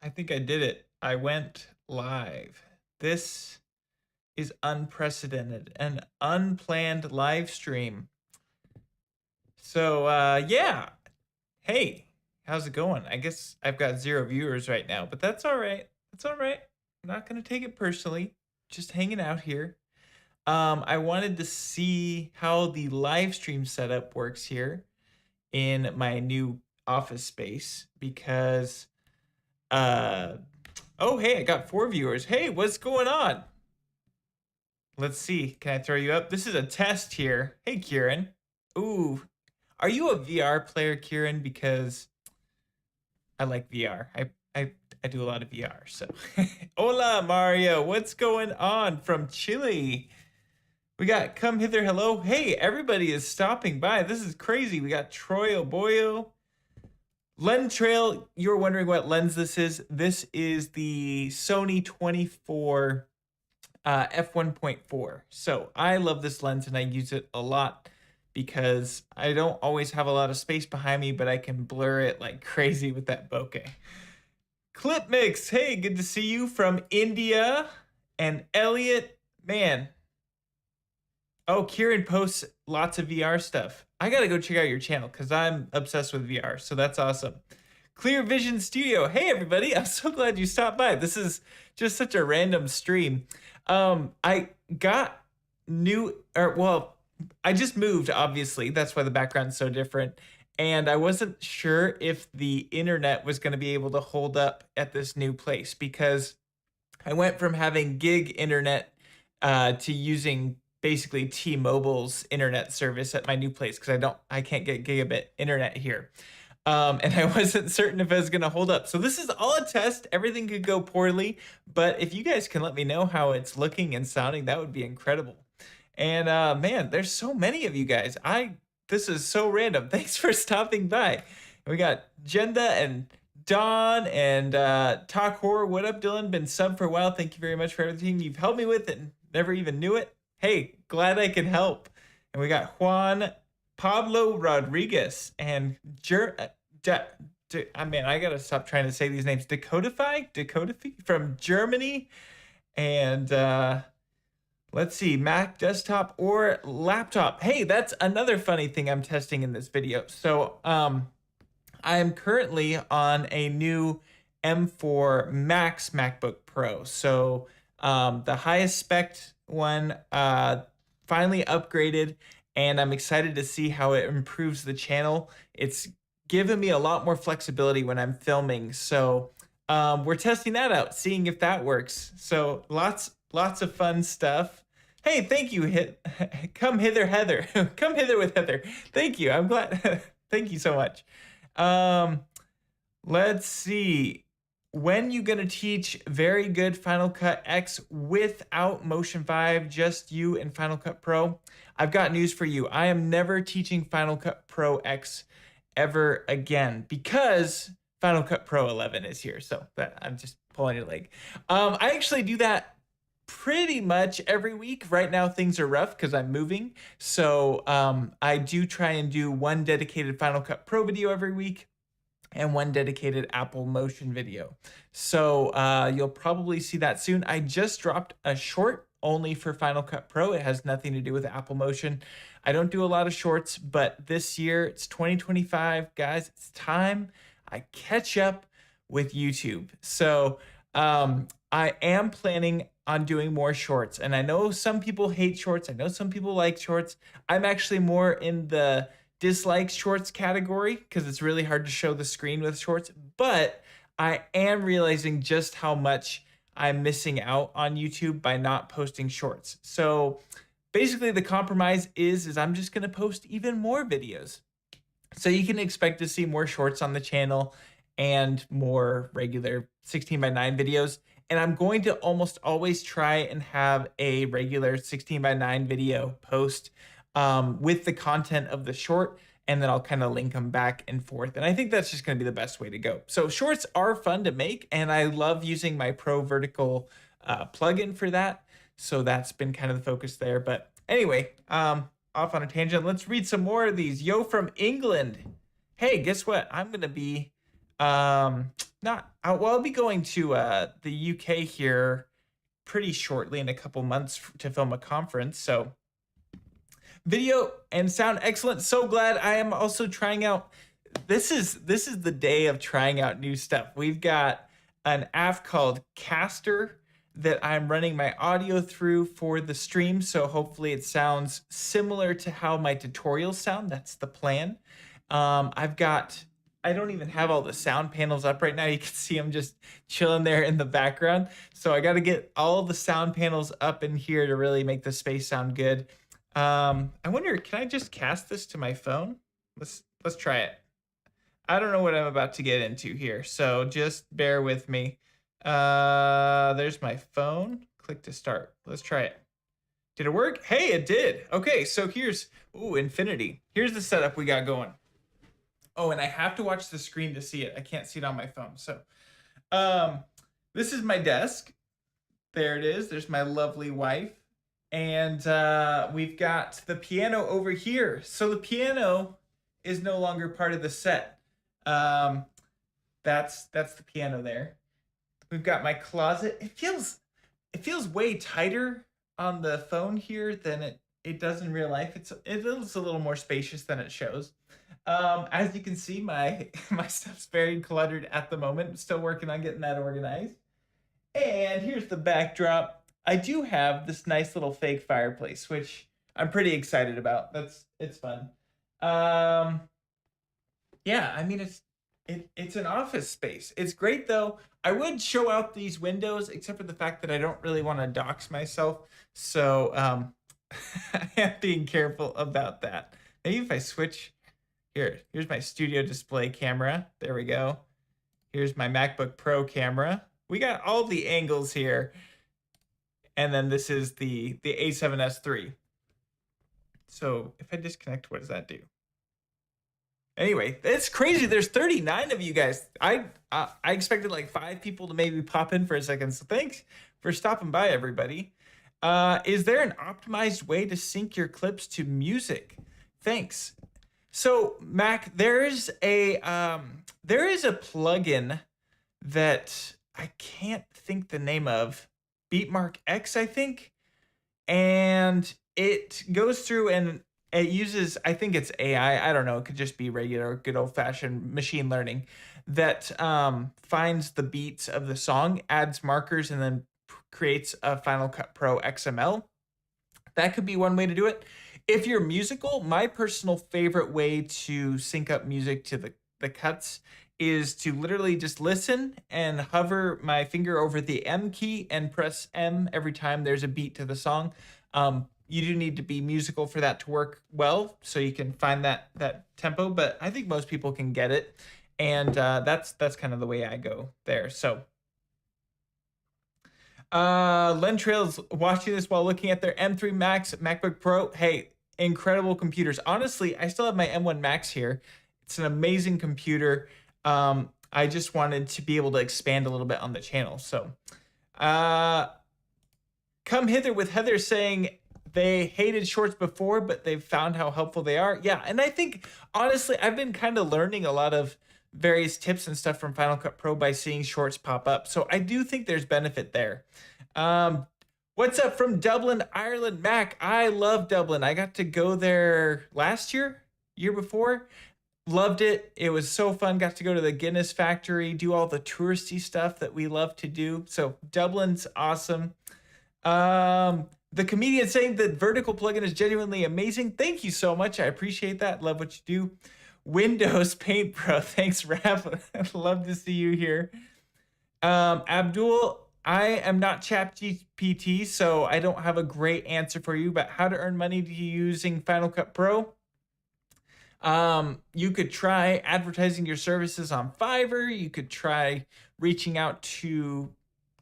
I think I did it. I went live. This is unprecedented, an unplanned live stream. So, yeah. Hey, how's it going? I guess I've got 0 viewers right now, but that's all right. That's all right. I'm not going to take it personally. Just hanging out here. I wanted to see how the live stream setup works here in my new office space because uh oh, hey, I got 4 viewers. Hey, what's going on? Let's see. Can I throw you up? This is a test here. Hey, Kieran. Ooh, are you a VR player, Kieran? Because I like VR. I do a lot of VR. So, hola, Mario. What's going on from Chile? We got come hither, hello. Hey, everybody is stopping by. This is crazy. We got Troy Oboyo. Lens Trail, you're wondering what lens this is. This is the Sony 24 f1.4. So I love this lens and I use it a lot because I don't always have a lot of space behind me, but I can blur it like crazy with that bokeh. Clip Mix, hey, good to see you from India. And Elliot, man. Oh, Kieran posts lots of VR stuff. I gotta go check out your channel because I'm obsessed with VR, so that's awesome. Clear Vision Studio, hey everybody, I'm so glad you stopped by. This is just such a random stream. I got I just moved, obviously. That's why the background's so different. And I wasn't sure if the internet was gonna be able to hold up at this new place because I went from having gig internet to using basically T-Mobile's internet service at my new place because I can't get gigabit internet here. And I wasn't certain if it was gonna hold up. So this is all a test. Everything could go poorly, but if you guys can let me know how it's looking and sounding, that would be incredible. And man, there's so many of you guys. This is so random. Thanks for stopping by. We got Jenda and Don and Talk Horror. What up, Dylan? Been sub for a while. Thank you very much for everything you've helped me with and never even knew it. Hey, glad I can help. And we got Juan Pablo Rodriguez and I gotta stop trying to say these names. Dakota from Germany, and let's see, Mac desktop or laptop. Hey, that's another funny thing I'm testing in this video. So I am currently on a new M4 Max MacBook Pro. So the highest spec one finally upgraded, and I'm excited to see how it improves the channel. It's given me a lot more flexibility when I'm filming. So we're testing that out, seeing if that works. So lots of fun stuff. Hey, thank you. Come hither, Heather. Come hither with Heather. Thank you. I'm glad. Thank you so much. Let's see. When you gonna teach very good Final Cut X without Motion 5, just you and Final Cut Pro? I've got news for you. I am never teaching Final Cut Pro X ever again because Final Cut Pro 11 is here. So I'm just pulling your leg. I actually do that pretty much every week. Right now things are rough because I'm moving. So I do try and do one dedicated Final Cut Pro video every week and one dedicated Apple Motion video. So you'll probably see that soon. I just dropped a short only for Final Cut Pro. It has nothing to do with Apple Motion. I don't do a lot of shorts, but this year, it's 2025, guys. It's time I catch up with YouTube. So I am planning on doing more shorts. And I know some people hate shorts. I know some people like shorts. I'm actually more in the dislike shorts category because it's really hard to show the screen with shorts, but I am realizing just how much I'm missing out on YouTube by not posting shorts. So basically the compromise is I'm just going to post even more videos. So you can expect to see more shorts on the channel and more regular 16:9 videos. And I'm going to almost always try and have a regular 16:9 video post with the content of the short, and then I'll kind of link them back and forth. And I think that's just going to be the best way to go. So shorts are fun to make, and I love using my Pro Vertical plugin for that. So that's been kind of the focus there. But anyway, off on a tangent. Let's read some more of these. Yo from England. Hey, guess what? I'm going to be not, well, I'll be going to the UK here pretty shortly in a couple months to film a conference. So video and sound excellent. So glad. I am also trying out, this is the day of trying out new stuff. We've got an app called Caster that I'm running my audio through for the stream. So hopefully it sounds similar to how my tutorials sound. That's the plan. I don't even have all the sound panels up right now. You can see I'm just chilling there in the background. So I got to get all the sound panels up in here to really make the space sound good. I wonder, can I just cast this to my phone? Let's try it. I don't know what I'm about to get into here, so just bear with me. There's my phone. Click to start. Let's try it. Did it work? Hey, it did. Okay, so here's, ooh, infinity. Here's the setup we got going. Oh, and I have to watch the screen to see it. I can't see it on my phone. So, this is my desk. There it is. There's my lovely wife. And we've got the piano over here. So the piano is no longer part of the set. That's the piano there. We've got my closet. It feels way tighter on the phone here than it does in real life. It looks a little more spacious than it shows. As you can see, my stuff's very cluttered at the moment. I'm still working on getting that organized. And here's the backdrop. I do have this nice little fake fireplace, which I'm pretty excited about. It's fun. Yeah, I mean it's an office space. It's great though. I would show out these windows, except for the fact that I don't really want to dox myself. So I am being careful about that. Maybe if I switch. Here's my studio display camera. There we go. Here's my MacBook Pro camera. We got all the angles here. And then this is the A7S III. So if I disconnect, what does that do? Anyway, it's crazy. There's 39 of you guys. I expected like 5 people to maybe pop in for a second. So thanks for stopping by, everybody. Is there an optimized way to sync your clips to music? Thanks. So Mac, there is a plugin that I can't think the name of, Beatmark X, I think, and it goes through and it uses, I think it's AI, I don't know, it could just be regular, good old-fashioned machine learning that finds the beats of the song, adds markers, and then creates a Final Cut Pro XML. That could be one way to do it. If you're musical, my personal favorite way to sync up music to the cuts is to literally just listen and hover my finger over the M key and press M every time there's a beat to the song. You do need to be musical for that to work well, so you can find that tempo, but I think most people can get it. And that's kind of the way I go there. So Len Trails watching this while looking at their M3 Max MacBook Pro. Hey, incredible computers. Honestly, I still have my M1 Max here. It's an amazing computer. I just wanted to be able to expand a little bit on the channel. So come hither with Heather saying they hated shorts before, but they've found how helpful they are. Yeah, and I think, honestly, I've been kind of learning a lot of various tips and stuff from Final Cut Pro by seeing shorts pop up. So I do think there's benefit there. What's up from Dublin, Ireland? Mac, I love Dublin. I got to go there last year before. Loved it. It was so fun. Got to go to the Guinness factory, do all the touristy stuff that we love to do. So Dublin's awesome. The comedian saying the vertical plugin is genuinely amazing. Thank you so much. I appreciate that. Love what you do. Windows Paint Pro. Thanks, Rap. Love to see you here. Abdul, I am not ChatGPT, so I don't have a great answer for you, but how to earn money using Final Cut Pro. You could try advertising your services on Fiverr. You could try reaching out to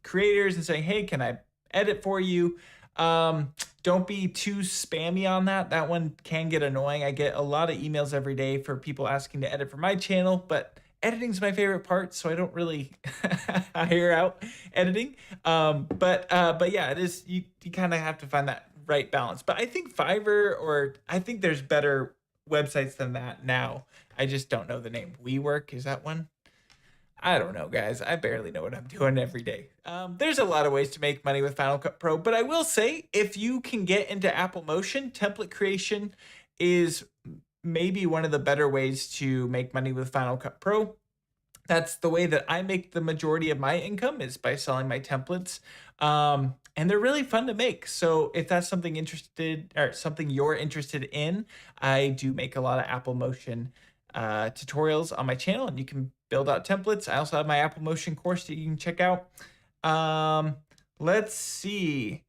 creators and saying, hey, can I edit for you? Don't be too spammy on that. That one can get annoying. I get a lot of emails every day for people asking to edit for my channel, but editing's my favorite part, so I don't really hire out editing. But yeah, it is, you kind of have to find that right balance. But I think Fiverr, or I think there's better websites than that now. I just don't know the name. WeWork, is that one? I don't know, guys. I barely know what I'm doing every day. There's a lot of ways to make money with Final Cut Pro, but I will say if you can get into Apple Motion, template creation is maybe one of the better ways to make money with Final Cut Pro. That's the way that I make the majority of my income is by selling my templates. And they're really fun to make. So if that's something interested or something you're interested in, I do make a lot of Apple Motion tutorials on my channel, and you can build out templates. I also have my Apple Motion course that you can check out. Let's see.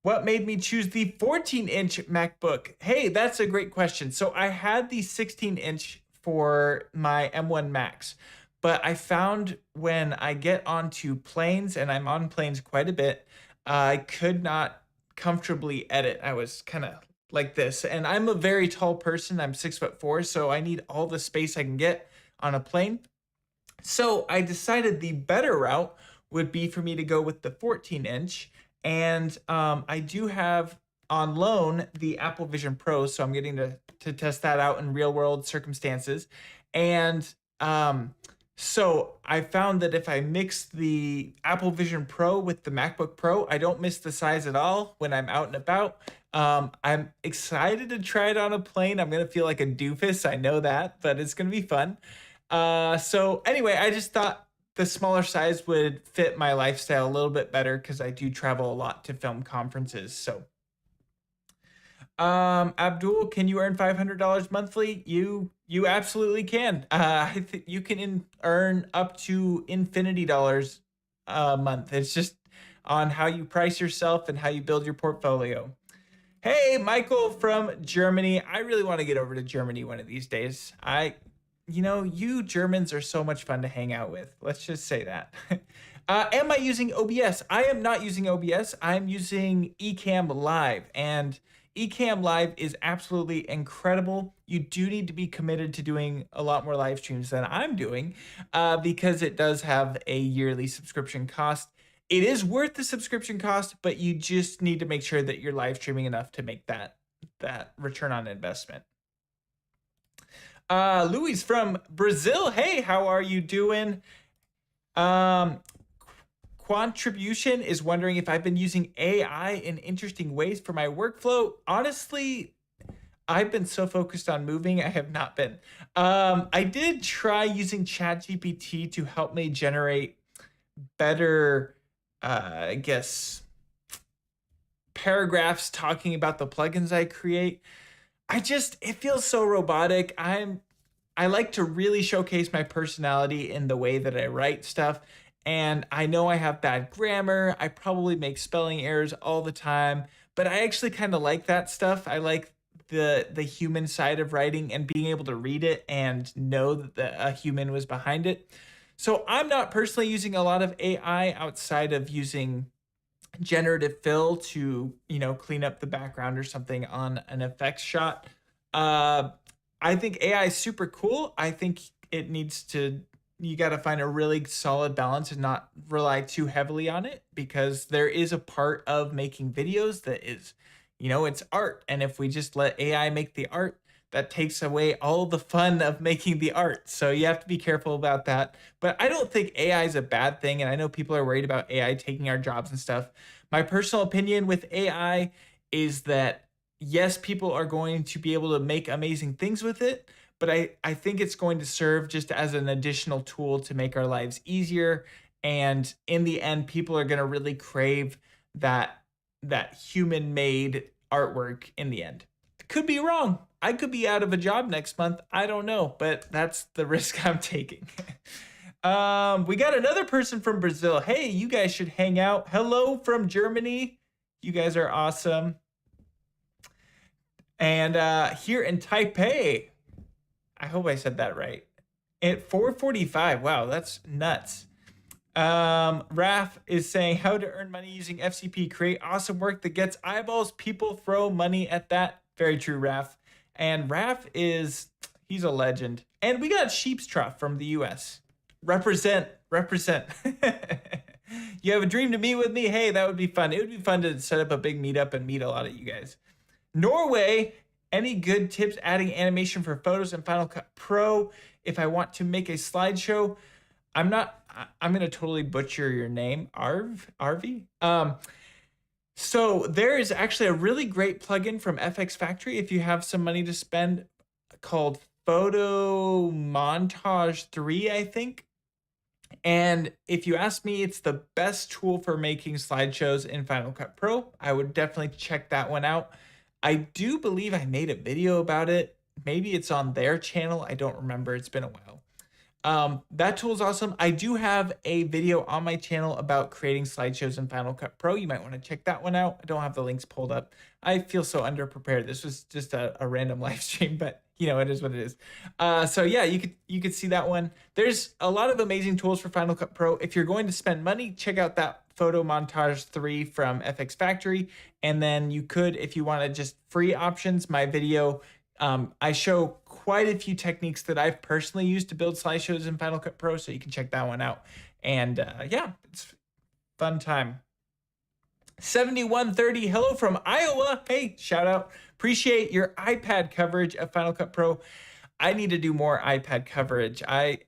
What made me choose the 14-inch MacBook? Hey, that's a great question. So I had the 16-inch for my M1 Max, but I found when I get onto planes, and I'm on planes quite a bit, I could not comfortably edit. I was kind of like this, and I'm a very tall person. I'm 6'4", so I need all the space I can get on a plane. So I decided the better route would be for me to go with the 14-inch, and I do have on loan the Apple Vision Pro, so I'm getting to test that out in real world circumstances. And so I found that if I mix the Apple Vision Pro with the MacBook Pro, I don't miss the size at all when I'm out and about. I'm excited to try it on a plane. I'm going to feel like a doofus. I know that, but it's going to be fun. So anyway, I just thought the smaller size would fit my lifestyle a little bit better because I do travel a lot to film conferences. So, Abdul, can you earn $500 monthly? You absolutely can. I think you can earn up to infinity dollars a month. It's just on how you price yourself and how you build your portfolio. Hey, Michael from Germany. I really want to get over to Germany one of these days. You Germans are so much fun to hang out with. Let's just say that. Am I using OBS? I am not using OBS. I'm using Ecamm Live, and Ecamm Live is absolutely incredible. You do need to be committed to doing a lot more live streams than I'm doing because it does have a yearly subscription cost. It is worth the subscription cost, but you just need to make sure that you're live streaming enough to make that return on investment. Luis from Brazil. Hey, how are you doing? Quantribution is wondering if I've been using AI in interesting ways for my workflow. Honestly, I've been so focused on moving, I have not been. I did try using ChatGPT to help me generate better, I guess, paragraphs talking about the plugins I create. It feels so robotic. I like to really showcase my personality in the way that I write stuff. And I know I have bad grammar. I probably make spelling errors all the time, but I actually kind of like that stuff. I like the human side of writing and being able to read it and know that a human was behind it. So I'm not personally using a lot of AI outside of using generative fill to, clean up the background or something on an effects shot. I think AI is super cool. I think you got to find a really solid balance and not rely too heavily on it, because there is a part of making videos that is, it's art. And if we just let AI make the art, that takes away all the fun of making the art. So you have to be careful about that. But I don't think AI is a bad thing. And I know people are worried about AI taking our jobs and stuff. My personal opinion with AI is that, yes, people are going to be able to make amazing things with it, but I think it's going to serve just as an additional tool to make our lives easier. And in the end, people are going to really crave that human-made artwork in the end. Could be wrong. I could be out of a job next month. I don't know, but that's the risk I'm taking. We got another person from Brazil. Hey, you guys should hang out. Hello from Germany. You guys are awesome. And here in Taipei, I hope I said that right. At 4:45. Wow, that's nuts. Raf is saying how to earn money using FCP. Create awesome work that gets eyeballs. People throw money at that. Very true, Raf. And Raf he's a legend. And we got Sheep's Trough from the US. Represent. You have a dream to meet with me? Hey, that would be fun. It would be fun to set up a big meetup and meet a lot of you guys. Norway, any good tips adding animation for photos in Final Cut Pro if I want to make a slideshow? I'm not I'm gonna totally butcher your name, Arvi. So there is actually a really great plugin from FX Factory if you have some money to spend, called Photo Montage 3, I think. And if you ask me, it's the best tool for making slideshows in Final Cut Pro. I would definitely check that one out. I do believe I made a video about it. Maybe it's on their channel. I don't remember. It's been a while. That tool is awesome. I do have a video on my channel about creating slideshows in Final Cut Pro. You might want to check that one out. I don't have the links pulled up. I feel so underprepared. This was just a random live stream, but you know, it is what it is. So yeah, you could see that one. There's a lot of amazing tools for Final Cut Pro. If you're going to spend money, check out that Photo Montage 3 from FX Factory. And then you could, if you wanted just free options, my video, I show quite a few techniques that I've personally used to build slideshows in Final Cut Pro, so you can check that one out. And yeah, it's fun time. 7130, hello from Iowa. Hey, shout out. Appreciate your iPad coverage of Final Cut Pro. I need to do more iPad coverage. I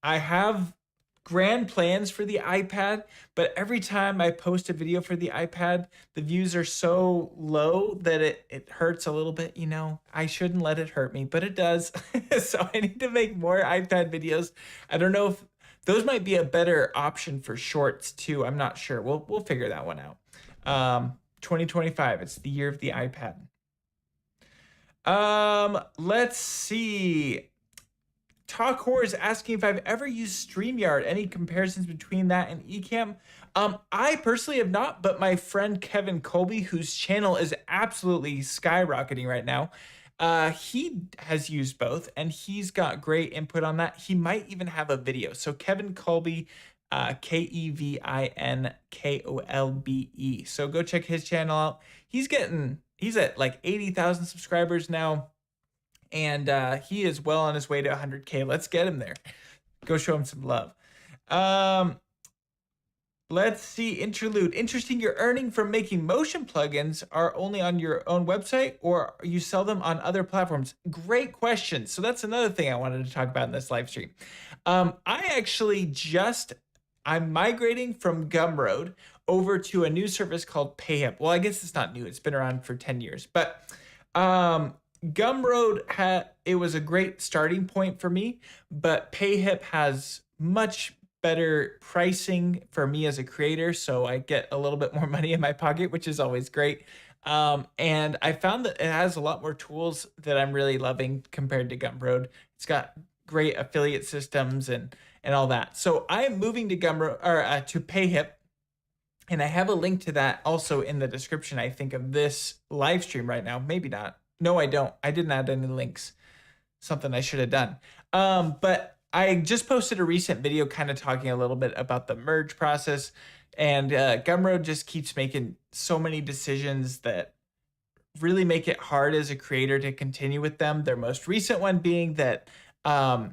have grand plans for the iPad, but every time I post a video for the iPad, the views are so low that it hurts a little bit. You know, I shouldn't let it hurt me, but it does. So I need to make more iPad videos. I don't know if those might be a better option for shorts too. I'm not sure. We'll figure that one out. 2025, it's the year of the iPad. Let's see. Talk Horror is asking if I've ever used StreamYard. Any comparisons between that and Ecamm? I personally have not, but my friend Kevin Colby, whose channel is absolutely skyrocketing right now, he has used both, and he's got great input on that. He might even have a video. So Kevin Colby, KevinKolbe. So go check his channel out. He's at like 80,000 subscribers now. And he is well on his way to 100K. Let's get him there. Go show him some love. Let's see. Interlude. Interesting. You're earning from making motion plugins are only on your own website, or you sell them on other platforms? Great question. So that's another thing I wanted to talk about in this live stream. I'm migrating from Gumroad over to a new service called PayHip. Well, I guess it's not new. It's been around for 10 years. But Gumroad it was a great starting point for me, but PayHip has much better pricing for me as a creator, so I get a little bit more money in my pocket, which is always great. And I found that it has a lot more tools that I'm really loving compared to Gumroad. It's got great affiliate systems and all that. So I am moving to Gumroad, or to PayHip, and I have a link to that also in the description, I think, of this live stream right now. Maybe not. No, I don't. I didn't add any links. Something I should have done. But I just posted a recent video kind of talking a little bit about the merge process, and Gumroad just keeps making so many decisions that really make it hard as a creator to continue with them. Their most recent one being that I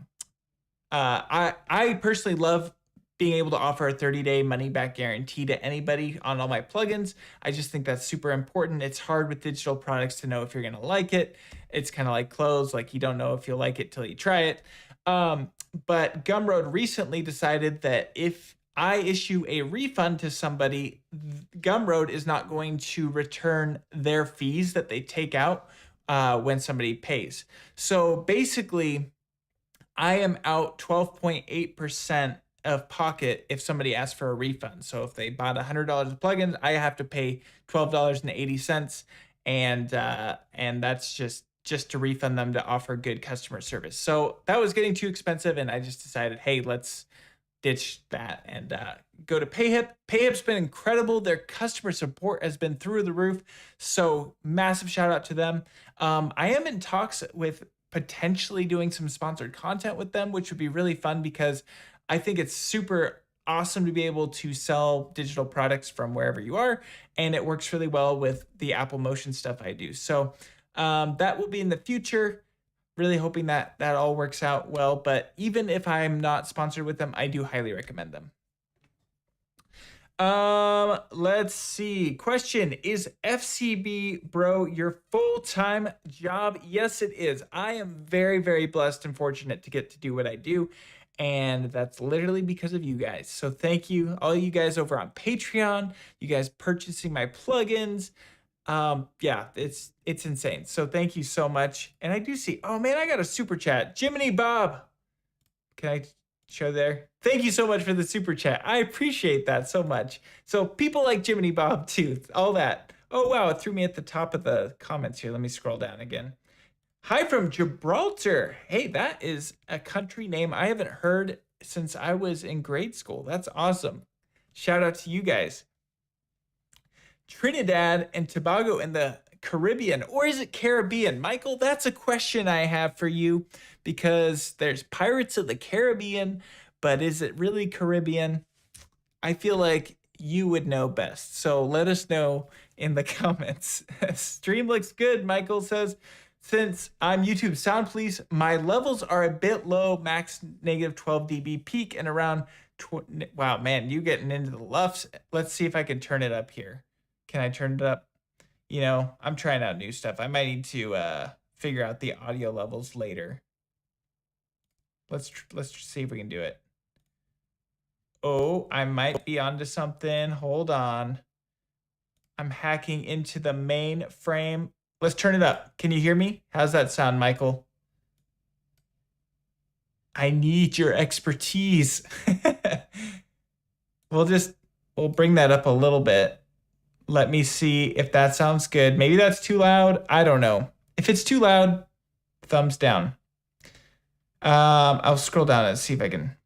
personally love being able to offer a 30-day money-back guarantee to anybody on all my plugins. I just think that's super important. It's hard with digital products to know if you're going to like it. It's kind of like clothes, like you don't know if you'll like it till you try it. But Gumroad recently decided that if I issue a refund to somebody, Gumroad is not going to return their fees that they take out when somebody pays. So basically, I am out 12.8% of pocket if somebody asks for a refund. So if they bought $100 of plugins, I have to pay $12.80, and that's just to refund them to offer good customer service. So that was getting too expensive, and I just decided, hey, let's ditch that and go to PayHip. PayHip's been incredible. Their customer support has been through the roof. So massive shout out to them. I am in talks with potentially doing some sponsored content with them, which would be really fun because I think it's super awesome to be able to sell digital products from wherever you are, and it works really well with the Apple Motion stuff I do. So that will be in the future. Really hoping that all works out well, but even if I'm not sponsored with them, I do highly recommend them. Let's see. Question, is FCB Bro your full-time job? Yes, it is. I am very, very blessed and fortunate to get to do what I do. And that's literally because of you guys. So thank you, all you guys over on Patreon, you guys purchasing my plugins. Yeah, it's insane. So thank you so much. And I do see, oh man, I got a super chat. Jiminy Bob. Can I show there? Thank you so much for the super chat. I appreciate that so much. So people like Jiminy Bob too, all that. Oh wow, it threw me at the top of the comments here. Let me scroll down again. Hi from Gibraltar. Hey, that is a country name I haven't heard since I was in grade school. That's awesome. Shout out to you guys. Trinidad and Tobago in the Caribbean, or is it Caribbean? Michael, that's a question I have for you, because there's Pirates of the Caribbean, but is it really Caribbean? I feel like you would know best. So let us know in the comments. Stream looks good, Michael says. Since I'm YouTube Sound Police, my levels are a bit low, max negative 12 dB peak and around, wow, man, you getting into the luffs. Let's see if I can turn it up here. Can I turn it up? You know, I'm trying out new stuff. I might need to figure out the audio levels later. Let's see if we can do it. Oh, I might be onto something. Hold on. I'm hacking into the mainframe. Let's turn it up. Can you hear me? How's that sound, Michael? I need your expertise. We'll bring that up a little bit. Let me see if that sounds good. Maybe that's too loud. I don't know. If it's too loud, thumbs down. I'll scroll down and see if I can.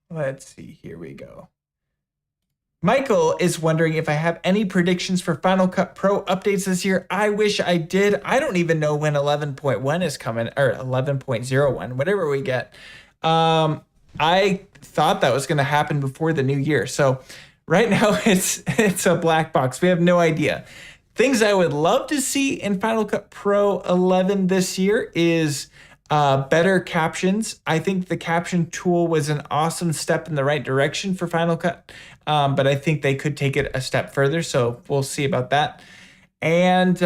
Let's see. Here we go. Michael is wondering if I have any predictions for Final Cut Pro updates this year. I wish I did. I don't even know when 11.1 is coming, or 11.01, whatever we get. I thought that was going to happen before the new year. So right now it's a black box. We have no idea. Things I would love to see in Final Cut Pro 11 this year is better captions. I think the caption tool was an awesome step in the right direction for Final Cut, but I think they could take it a step further, so we'll see about that. And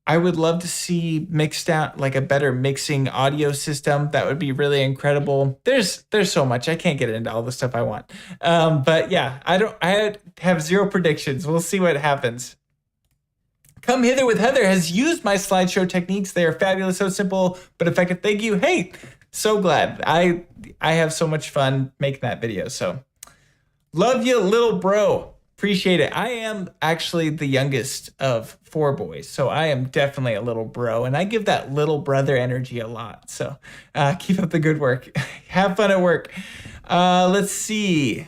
I would love to see mixed out, like a better mixing audio system. That would be really incredible. There's so much. I can't get into all the stuff I want. But yeah, I have zero predictions. We'll see what happens. Come Hither with Heather has used my slideshow techniques. They are fabulous, so simple but effective. Thank you. Hey, so glad. I have so much fun making that video. So love you, little bro. Appreciate it. I am actually the youngest of 4 boys, so I am definitely a little bro, and I give that little brother energy a lot. So keep up the good work. Have fun at work. Let's see.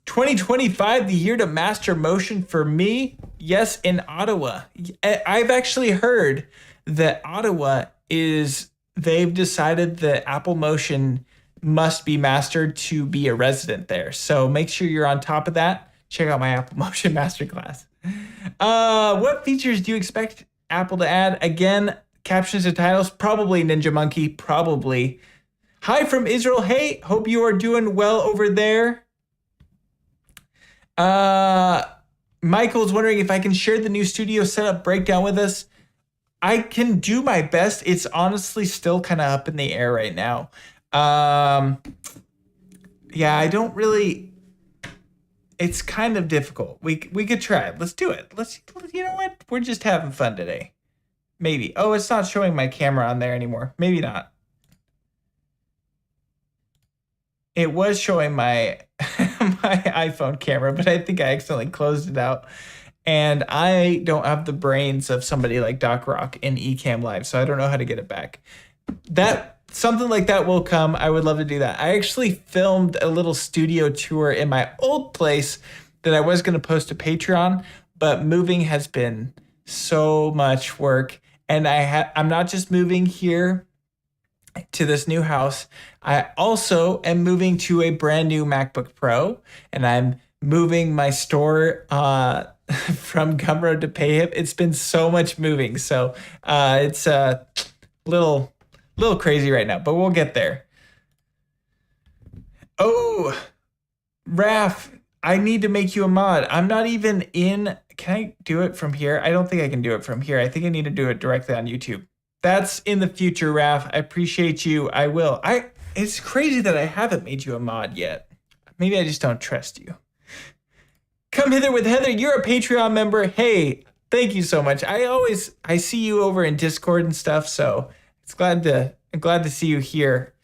2025, the year to master motion for me. Yes, in Ottawa. I've actually heard that Ottawa they've decided that Apple Motion must be mastered to be a resident there. So make sure you're on top of that. Check out my Apple Motion Masterclass. What features do you expect Apple to add? Again, captions and titles, probably Ninja Monkey, probably. Hi from Israel. Hey, hope you are doing well over there. Michael's wondering if I can share the new studio setup breakdown with us. I can do my best. It's honestly still kind of up in the air right now. Yeah, I don't really. It's kind of difficult. We could try it. Let's do it. You know what? We're just having fun today. Maybe. Oh, it's not showing my camera on there anymore. Maybe not. It was showing my my iPhone camera, but I think I accidentally closed it out. And I don't have the brains of somebody like Doc Rock in Ecamm Live, so I don't know how to get it back. Something like that will come. I would love to do that. I actually filmed a little studio tour in my old place that I was going to post to Patreon, but moving has been so much work. And I'm not just moving here to this new house. I also am moving to a brand new MacBook Pro, and I'm moving my store from Gumroad to Payhip. It's been so much moving. So it's a little crazy right now, but we'll get there. Oh, Raf, I need to make you a mod. I'm not even in. Can I do it from here? I don't think I can do it from here. I think I need to do it directly on YouTube. That's in the future, Raph. I appreciate you. I will. It's crazy that I haven't made you a mod yet. Maybe I just don't trust you. Come hither with Heather. You're a Patreon member. Hey, thank you so much. I see you over in Discord and stuff, so I'm glad to see you here.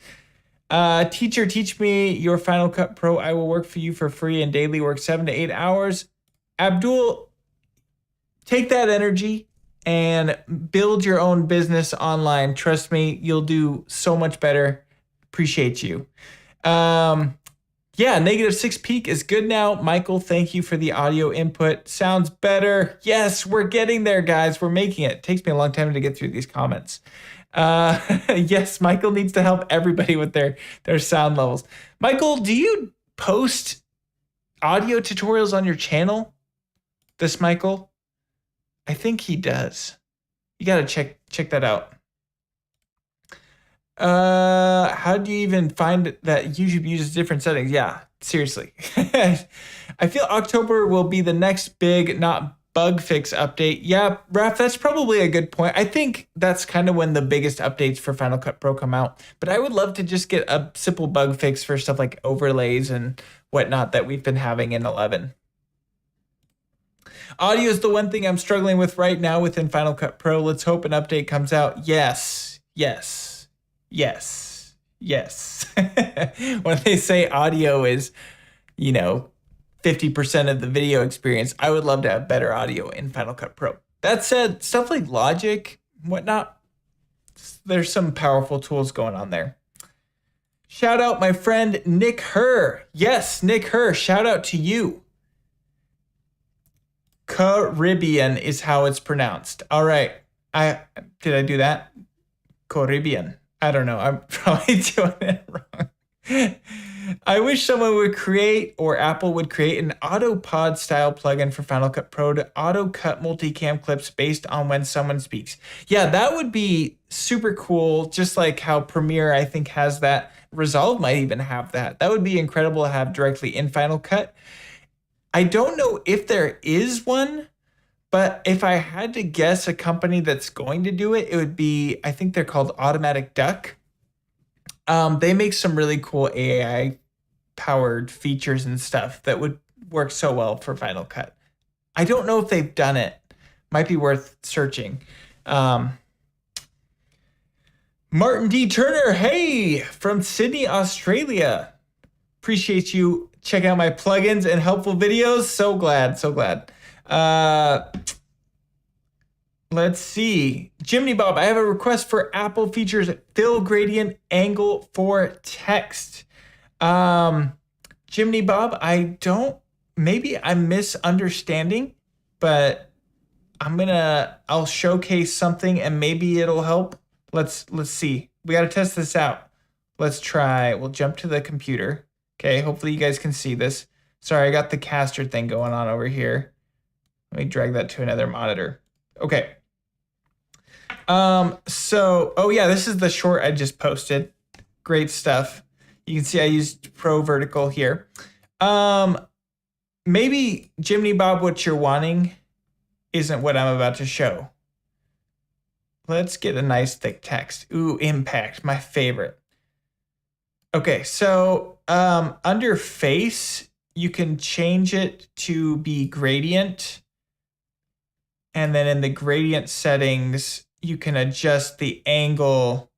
Teacher, teach me your Final Cut Pro. I will work for you for free and daily work 7 to 8 hours. Abdul, take that energy and build your own business online. Trust me, you'll do so much better. Appreciate you. Yeah, -6 peak is good now. Michael, thank you for the audio input. Sounds better. Yes, we're getting there, guys. We're making it. It takes me a long time to get through these comments. Yes, Michael needs to help everybody with their sound levels. Michael, do you post audio tutorials on your channel? This Michael? I think he does. You gotta check that out. How do you even find that YouTube uses different settings? Yeah, seriously. I feel October will be the next big, not bug fix update. Yeah, Raph, that's probably a good point. I think that's kind of when the biggest updates for Final Cut Pro come out. But I would love to just get a simple bug fix for stuff like overlays and whatnot that we've been having in 11. Audio is the one thing I'm struggling with right now within Final Cut Pro. Let's hope an update comes out. Yes. When they say audio is, 50% of the video experience, I would love to have better audio in Final Cut Pro. That said, stuff like Logic, whatnot, there's some powerful tools going on there. Shout out my friend Nick Herr. Yes, Nick Herr, shout out to you. Caribbean is how it's pronounced. All right. Did I do that? Caribbean. I don't know. I'm probably doing it wrong. I wish someone would create, or Apple would create, an AutoPod style plugin for Final Cut Pro to auto cut multicam clips based on when someone speaks. Yeah, that would be super cool. Just like how Premiere, I think, has that. Resolve might even have that. That would be incredible to have directly in Final Cut. I don't know if there is one, but if I had to guess a company that's going to do it, it would be, I think they're called Automatic Duck. They make some really cool AI powered features and stuff that would work so well for Final Cut. I don't know if they've done it. Might be worth searching. Martin D. Turner, hey, from Sydney, Australia. Appreciate you checking out my plugins and helpful videos. So glad. Let's see. Jimmy Bob, I have a request for Apple features fill gradient angle for text. Jimmy Bob, maybe I'm misunderstanding, but I'll showcase something and maybe it'll help. Let's see. We got to test this out. Let's try. We'll jump to the computer. Okay, hopefully you guys can see this. Sorry, I got the caster thing going on over here. Let me drag that to another monitor. Okay. This is the short I just posted. Great stuff. You can see I used Pro Vertical here. Maybe, Jimmy Bob, what you're wanting isn't what I'm about to show. Let's get a nice thick text. Ooh, impact, my favorite. Okay, so under face, you can change it to be gradient. And then in the gradient settings, you can adjust the angle.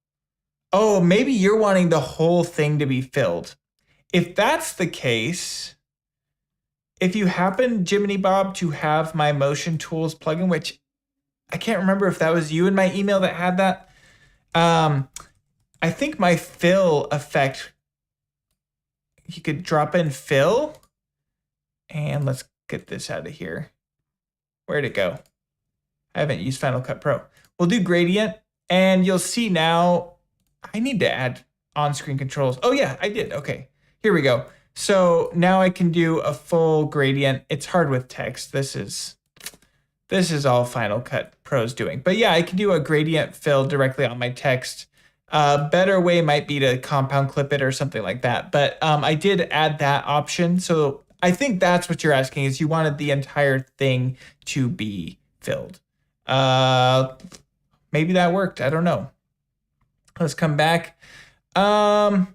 Oh, maybe you're wanting the whole thing to be filled. If that's the case, if you happen, Jiminy Bob, to have my Motion Tools plugin, which I can't remember if that was you in my email that had that. I think my fill effect, you could drop in fill. And let's get this out of here. Where'd it go? I haven't used Final Cut Pro. We'll do gradient, and you'll see now I need to add on-screen controls. Oh yeah, I did. Okay, here we go. So now I can do a full gradient. It's hard with text. This is all Final Cut Pro's doing. But yeah, I can do a gradient fill directly on my text. Better way might be to compound clip it or something like that. But I did add that option. So I think that's what you're asking, is you wanted the entire thing to be filled. maybe that worked. I don't know. Let's come back. Hello,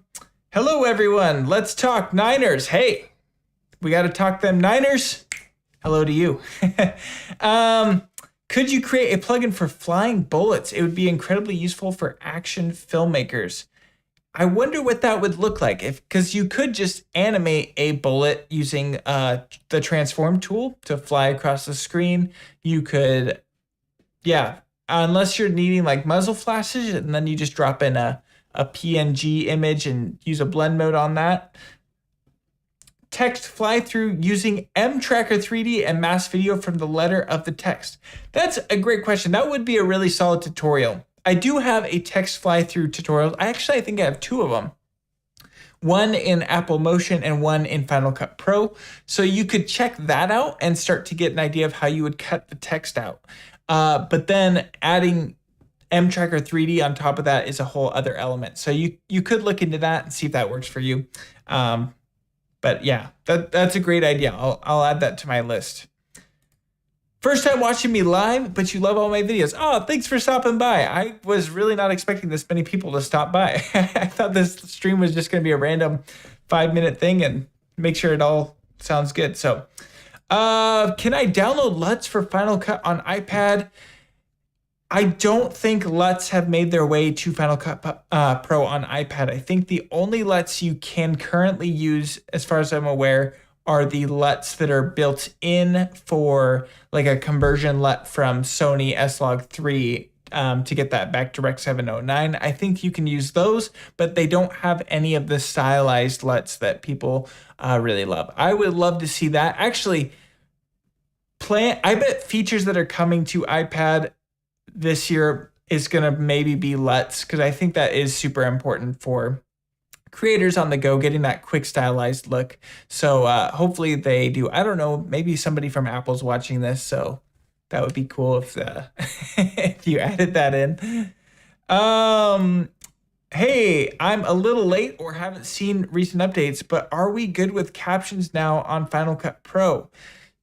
everyone. Let's talk Niners. Hey, we got to talk them Niners. Hello to you. Could you create a plugin for flying bullets? It would be incredibly useful for action filmmakers. I wonder what that would look like, because you could just animate a bullet using the transform tool to fly across the screen. You could, yeah, unless you're needing like muzzle flashes, and then you just drop in a PNG image and use a blend mode on that. Text fly through using mTracker 3D and mass video from the letter of the text. That's a great question. That would be a really solid tutorial. I do have a text fly through tutorial. I think I have 2 of them. One in Apple Motion and one in Final Cut Pro. So you could check that out and start to get an idea of how you would cut the text out. But then adding mTracker 3D on top of that is a whole other element. So you could look into that and see if that works for you. But yeah, that's a great idea. I'll add that to my list. First time watching me live, but you love all my videos. Oh, thanks for stopping by. I was really not expecting this many people to stop by. I thought this stream was just going to be a random 5-minute thing and make sure it all sounds good. So, can I download LUTs for Final Cut on iPad? I don't think LUTs have made their way to Final Cut Pro on iPad. I think the only LUTs you can currently use, as far as I'm aware, are the LUTs that are built in for like a conversion LUT from Sony S-Log 3 to get that back to Rec 709. I think you can use those, but they don't have any of the stylized LUTs that people really love. I would love to see that. Actually, I bet features that are coming to iPad this year is going to maybe be LUTs, because I think that is super important for creators on the go, getting that quick stylized look. So hopefully they do. I don't know, maybe somebody from Apple's watching this, so that would be cool if if you added that in. Hey, I'm a little late or haven't seen recent updates, but are we good with captions now on Final Cut Pro?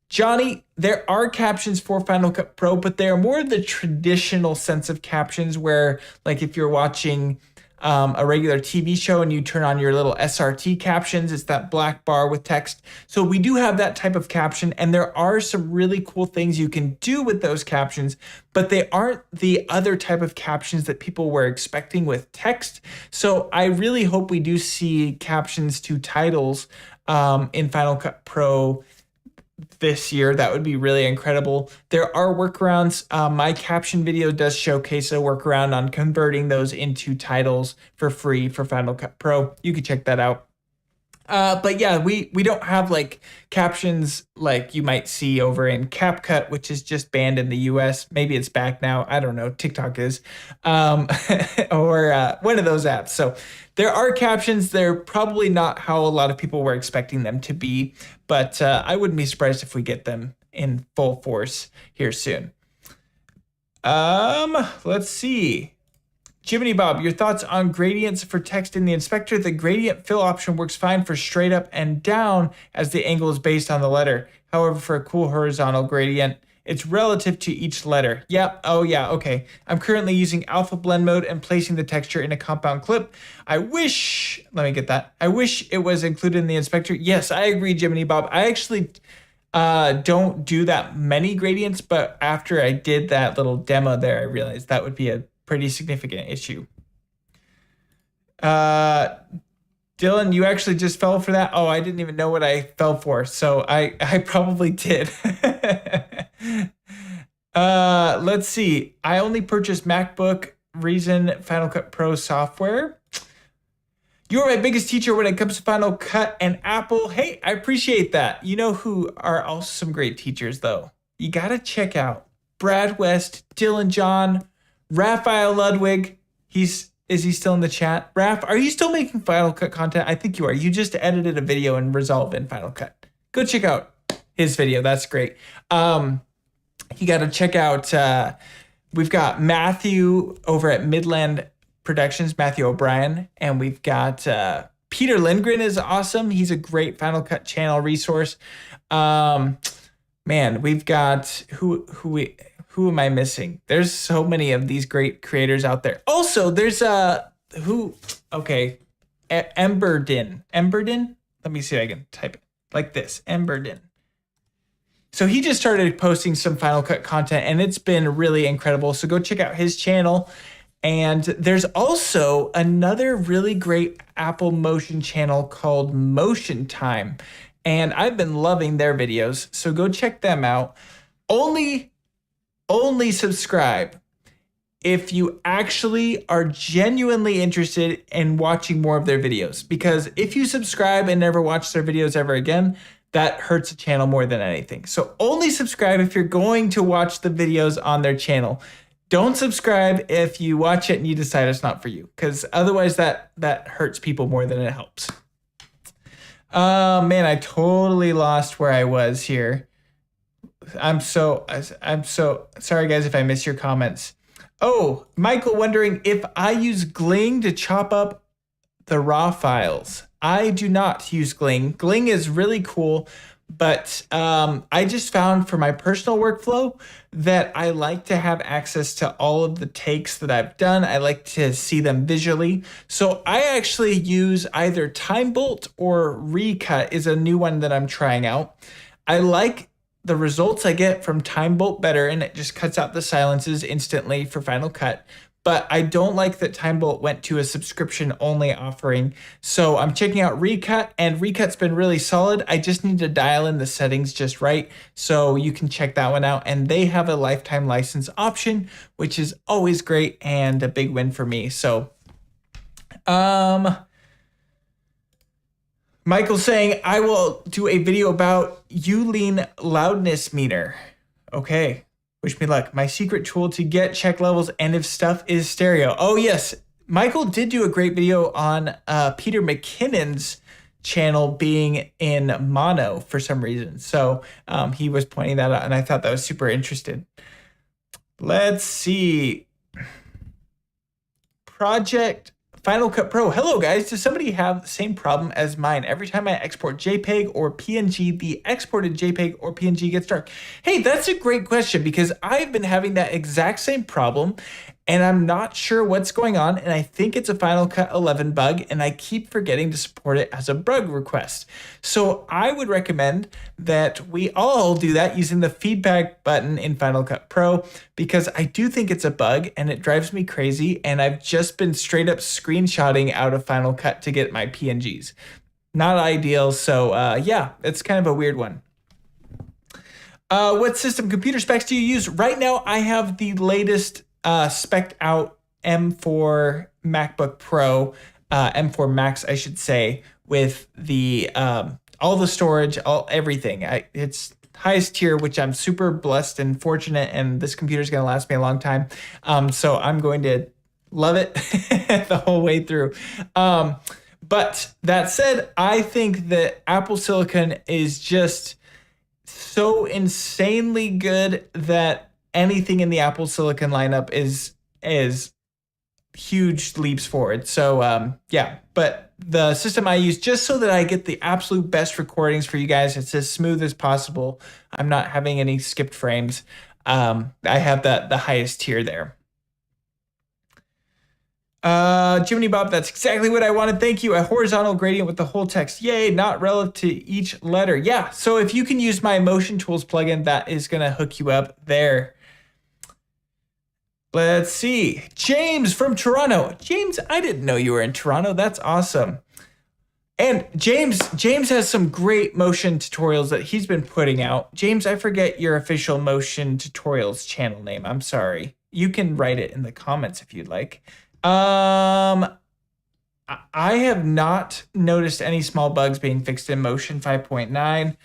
Johnny, there are captions for Final Cut Pro, but they are more the traditional sense of captions where, like, if you're watching a regular TV show and you turn on your little SRT captions, it's that black bar with text. So we do have that type of caption, and there are some really cool things you can do with those captions, but they aren't the other type of captions that people were expecting with text. So I really hope we do see captions to titles in Final Cut Pro this year. That would be really incredible. There are workarounds. My caption video does showcase a workaround on converting those into titles for free for Final Cut Pro. You can check that out. But yeah, we don't have like captions like you might see over in CapCut, which is just banned in the US. Maybe it's back now. I don't know. TikTok is, or one of those apps. So there are captions. They're probably not how a lot of people were expecting them to be, but I wouldn't be surprised if we get them in full force here soon. Let's see. Jiminy Bob, your thoughts on gradients for text in the inspector? The gradient fill option works fine for straight up and down as the angle is based on the letter. However, for a cool horizontal gradient, it's relative to each letter. Yep. Oh yeah. Okay. I'm currently using alpha blend mode and placing the texture in a compound clip. Let me get that. I wish it was included in the inspector. Yes, I agree, Jiminy Bob. I actually don't do that many gradients, but after I did that little demo there, I realized that would be a pretty significant issue. Dylan, you actually just fell for that? Oh, I didn't even know what I fell for, so I probably did. Let's see. I only purchased MacBook Reason Final Cut Pro software. You're my biggest teacher when it comes to Final Cut and Apple. Hey, I appreciate that. You know who are also some great teachers, though? You got to check out Brad West, Dylan John, Raphael Ludwig. Is he still in the chat? Raph, are you still making Final Cut content? I think you are. You just edited a video in Resolve in Final Cut. Go check out his video. That's great. You got to check out, we've got Matthew over at Midland Productions, Matthew O'Brien, and we've got Peter Lindgren is awesome. He's a great Final Cut channel resource. Man, we've got Who am I missing? There's so many of these great creators out there. Also, there's who? Okay, Emberdin. Emberdin. Let me see if I can type it like this. Emberdin. So he just started posting some Final Cut content, and it's been really incredible. So go check out his channel. And there's also another really great Apple Motion channel called Motion Time, and I've been loving their videos. So go check them out. Only subscribe if you actually are genuinely interested in watching more of their videos. Because if you subscribe and never watch their videos ever again, that hurts the channel more than anything. So only subscribe if you're going to watch the videos on their channel. Don't subscribe if you watch it and you decide it's not for you, because otherwise that hurts people more than it helps. Oh man, I totally lost where I was here. I'm so sorry guys if I miss your comments. Oh, Michael wondering if I use Gling to chop up the raw files. I do not use Gling. Gling is really cool, but I just found for my personal workflow that I like to have access to all of the takes that I've done. I like to see them visually. So I actually use either Time Bolt or Recut is a new one that I'm trying out. I like the results I get from Time Bolt better, and it just cuts out the silences instantly for Final Cut. But I don't like that Time Bolt went to a subscription only offering. So I'm checking out Recut, and Recut's been really solid. I just need to dial in the settings just right. So you can check that one out. And they have a lifetime license option, which is always great and a big win for me. So, Michael's saying, I will do a video about Ulean loudness meter. Okay. Wish me luck. My secret tool to get check levels and if stuff is stereo. Oh, yes. Michael did do a great video on Peter McKinnon's channel being in mono for some reason. So he was pointing that out, and I thought that was super interesting. Let's see. Project Final Cut Pro. Hello, guys. Does somebody have the same problem as mine? Every time I export JPEG or PNG, the exported JPEG or PNG gets dark. Hey, that's a great question, because I've been having that exact same problem, and I'm not sure what's going on, and I think it's a Final Cut 11 bug, and I keep forgetting to support it as a bug request. So I would recommend that we all do that using the feedback button in Final Cut Pro, because I do think it's a bug and it drives me crazy, and I've just been straight up screenshotting out of Final Cut to get my PNGs. Not ideal, so yeah, it's kind of a weird one. What system computer specs do you use? Right now, I have the latest spec'd out M4 MacBook Pro, M4 Max, I should say, with the all the storage, everything. It's highest tier, which I'm super blessed and fortunate, and this computer is going to last me a long time. So I'm going to love it the whole way through. But that said, I think that Apple Silicon is just so insanely good that anything in the Apple Silicon lineup is huge leaps forward. So yeah, but the system I use, just so that I get the absolute best recordings for you guys, it's as smooth as possible. I'm not having any skipped frames. I have the highest tier there. Jiminy Bob, that's exactly what I wanted. Thank you. A horizontal gradient with the whole text. Yay, not relative to each letter. Yeah, so if you can use my Motion Tools plugin, that is going to hook you up there. Let's see. James from Toronto. James, I didn't know you were in Toronto. That's awesome. And James has some great motion tutorials that he's been putting out. James, I forget your official motion tutorials channel name. I'm sorry. You can write it in the comments if you'd like. I have not noticed any small bugs being fixed in Motion 5.9.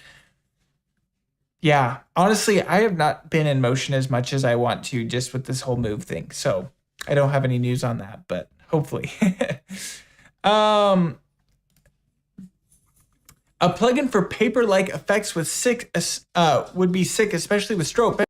Yeah, honestly, I have not been in Motion as much as I want to, just with this whole move thing. So I don't have any news on that, but hopefully. A plugin for paper-like effects with would be sick, especially with stroke.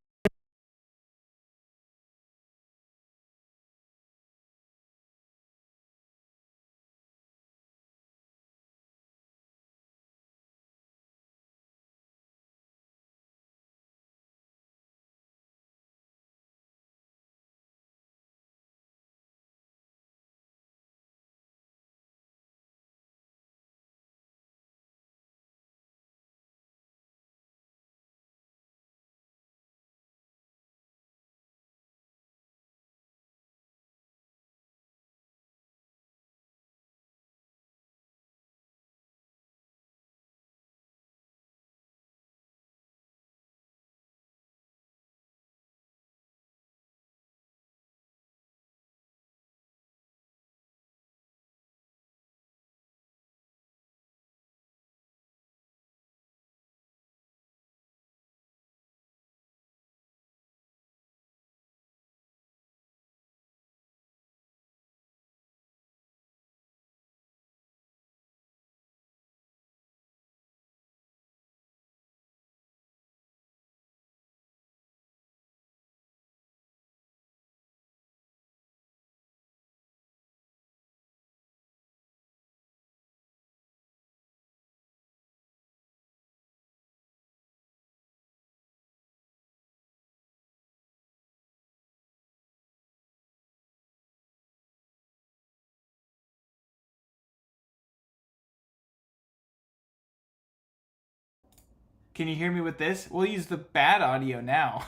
Can you hear me with this? We'll use the bad audio now.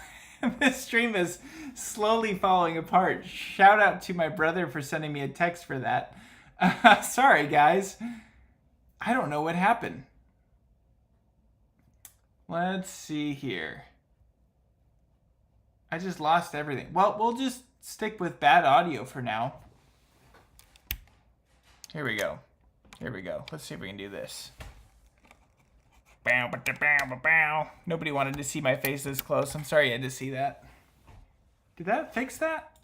This stream is slowly falling apart. Shout out to my brother for sending me a text for that. Sorry, guys. I don't know what happened. Let's see here. I just lost everything. Well, we'll just stick with bad audio for now. Here we go. Here we go. Let's see if we can do this. Bow, bow, bow, bow. Nobody wanted to see my face this close. I'm sorry you had to see that. Did that fix that?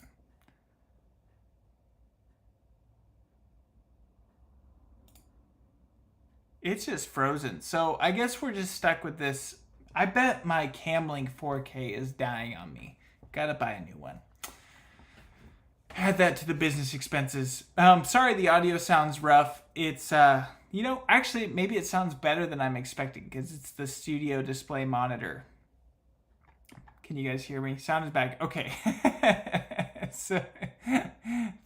It's just frozen. So I guess we're just stuck with this. I bet my Camlink 4K is dying on me. Gotta buy a new one. Add that to the business expenses. Sorry the audio sounds rough. It's, you know, actually maybe it sounds better than I'm expecting because it's the studio display monitor. Can you guys hear me? Sound is back. Okay. So,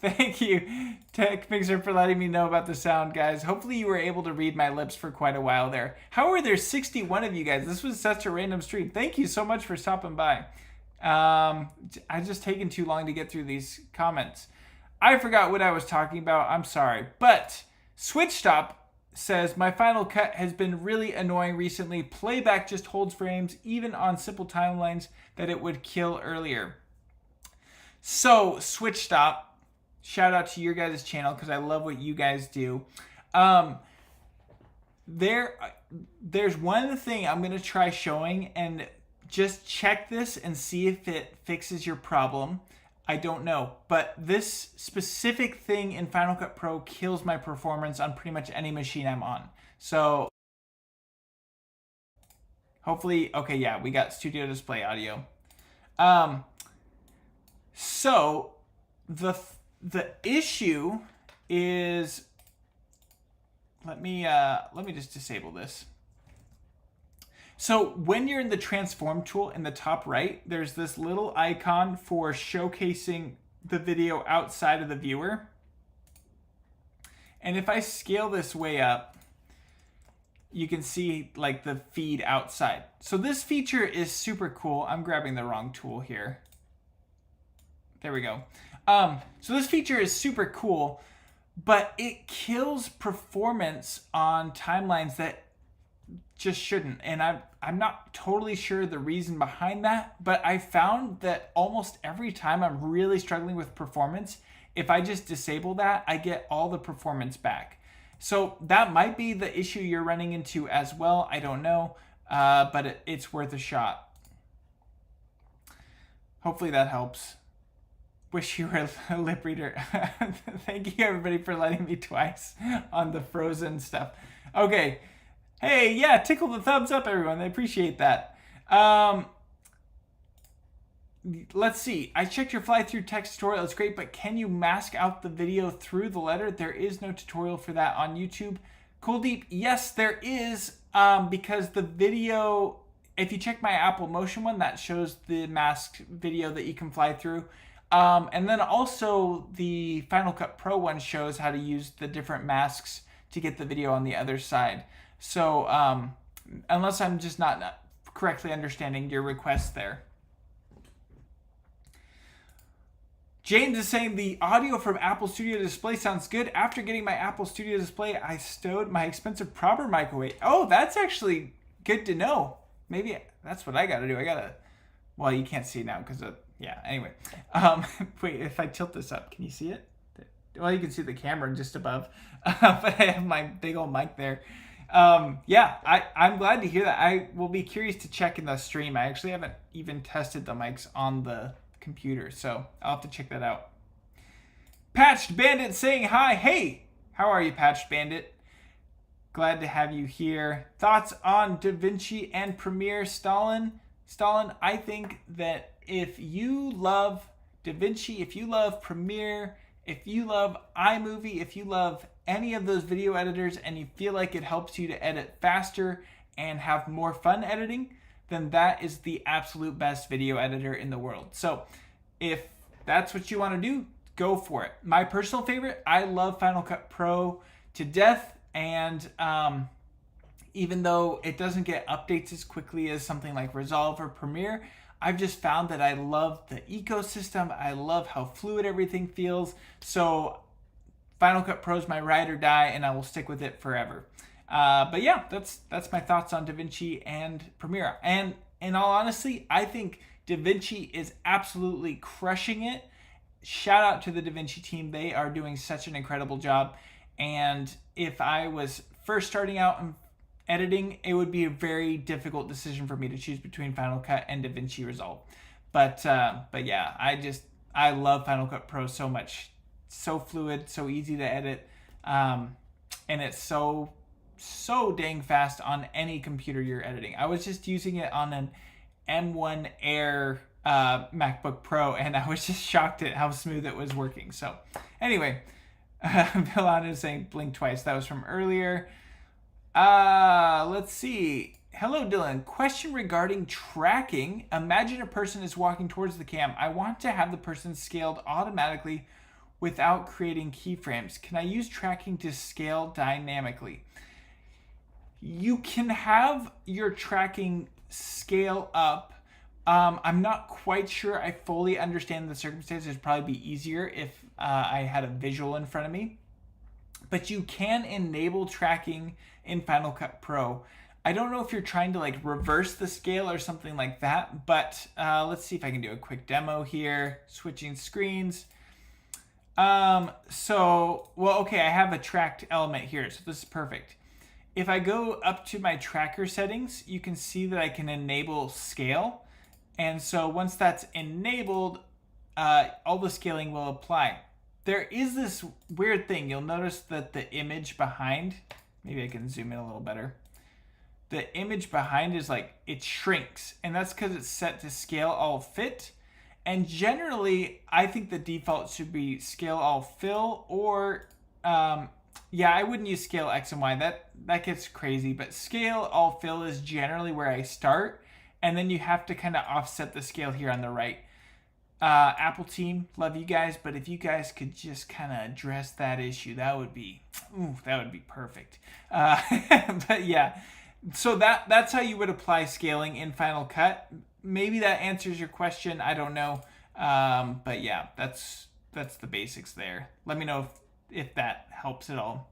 thank you, Tech Mixer, for letting me know about the sound, guys. Hopefully you were able to read my lips for quite a while there. How are there 61 of you guys? This was such a random stream. Thank you so much for stopping by. I just taken too long to get through these comments. I forgot what I was talking about. I'm sorry. But Switch Stop says, my Final Cut has been really annoying recently. Playback just holds frames, even on simple timelines that it would kill earlier. So, Switch Stop, shout out to your guys' channel because I love what you guys do. There's one thing I'm going to try showing, and just check this and see if it fixes your problem. I don't know, but this specific thing in Final Cut Pro kills my performance on pretty much any machine I'm on. So, hopefully, okay, yeah, we got studio display audio. So the issue is, let me just disable this. So when you're in the transform tool in the top right, there's this little icon for showcasing the video outside of the viewer. And if I scale this way up, you can see like the feed outside. So this feature is super cool. I'm grabbing the wrong tool here. There we go. So this feature is super cool, but it kills performance on timelines that just shouldn't. And I'm not totally sure the reason behind that, but I found that almost every time I'm really struggling with performance, if I just disable that, I get all the performance back. So that might be the issue you're running into as well. I don't know, but it's worth a shot. Hopefully that helps. Wish you were a lip reader. Thank you everybody for letting me twice on the frozen stuff. Okay. Hey, yeah, tickle the thumbs up, everyone. I appreciate that. Let's see. I checked your fly-through text tutorial. It's great, but can you mask out the video through the letter? There is no tutorial for that on YouTube. Cool Deep, yes, there is, because the video, if you check my Apple Motion one, that shows the masked video that you can fly through. And then also the Final Cut Pro one shows how to use the different masks to get the video on the other side. So unless I'm just not correctly understanding your request there. James is saying the audio from Apple Studio Display sounds good. After getting my Apple Studio Display, I stowed my expensive proper microwave. Oh, that's actually good to know. Maybe that's what I got to do. Well, you can't see now because of, yeah, anyway. Wait, if I tilt this up, can you see it? Well, you can see the camera just above, but I have my big old mic there. Yeah, I'm glad to hear that. I will be curious to check in the stream. I actually haven't even tested the mics on the computer, so I'll have to check that out. Patched Bandit saying hi. Hey, how are you, Patched Bandit? Glad to have you here. Thoughts on DaVinci and Premiere, Stalin? Stalin, I think that if you love DaVinci, if you love Premiere, if you love iMovie, if you love any of those video editors and you feel like it helps you to edit faster and have more fun editing, then that is the absolute best video editor in the world. So if that's what you want to do, go for it. My personal favorite, I love Final Cut Pro to death, and even though it doesn't get updates as quickly as something like Resolve or Premiere, I've just found that I love the ecosystem. I love how fluid everything feels. So Final Cut Pro is my ride or die, and I will stick with it forever. But yeah, that's my thoughts on DaVinci and Premiere. And in all honesty, I think DaVinci is absolutely crushing it. Shout out to the DaVinci team. They are doing such an incredible job. And if I was first starting out in editing, it would be a very difficult decision for me to choose between Final Cut and DaVinci Resolve. But yeah, I love Final Cut Pro so much. So fluid, so easy to edit, and it's so dang fast on any computer you're editing. I was just using it on an M1 Air MacBook Pro, and I was just shocked at how smooth it was working. So anyway, Vilana is saying blink twice. That was from earlier. Let's see. Hello, Dylan. Question regarding tracking. Imagine a person is walking towards the cam. I want to have the person scaled automatically without creating keyframes. Can I use tracking to scale dynamically? You can have your tracking scale up. I'm not quite sure I fully understand the circumstances. It'd probably be easier if I had a visual in front of me. But you can enable tracking in Final Cut Pro. I don't know if you're trying to like reverse the scale or something like that, but let's see if I can do a quick demo here. Switching screens. Well, okay, I have a tracked element here, so this is perfect. If I go up to my tracker settings, you can see that I can enable scale. And so once that's enabled, all the scaling will apply. There is this weird thing. You'll notice that the image behind, maybe I can zoom in a little better. The image behind is like, it shrinks, and that's because it's set to scale all fit. And generally, I think the default should be scale all fill, or yeah, I wouldn't use scale X and Y. That gets crazy, but scale all fill is generally where I start, and then you have to kind of offset the scale here on the right. Apple team, love you guys, but if you guys could just kind of address that issue, that would be perfect. But yeah, so that's how you would apply scaling in Final Cut. Maybe that answers your question. I don't know. But yeah, that's the basics there. Let me know if that helps at all.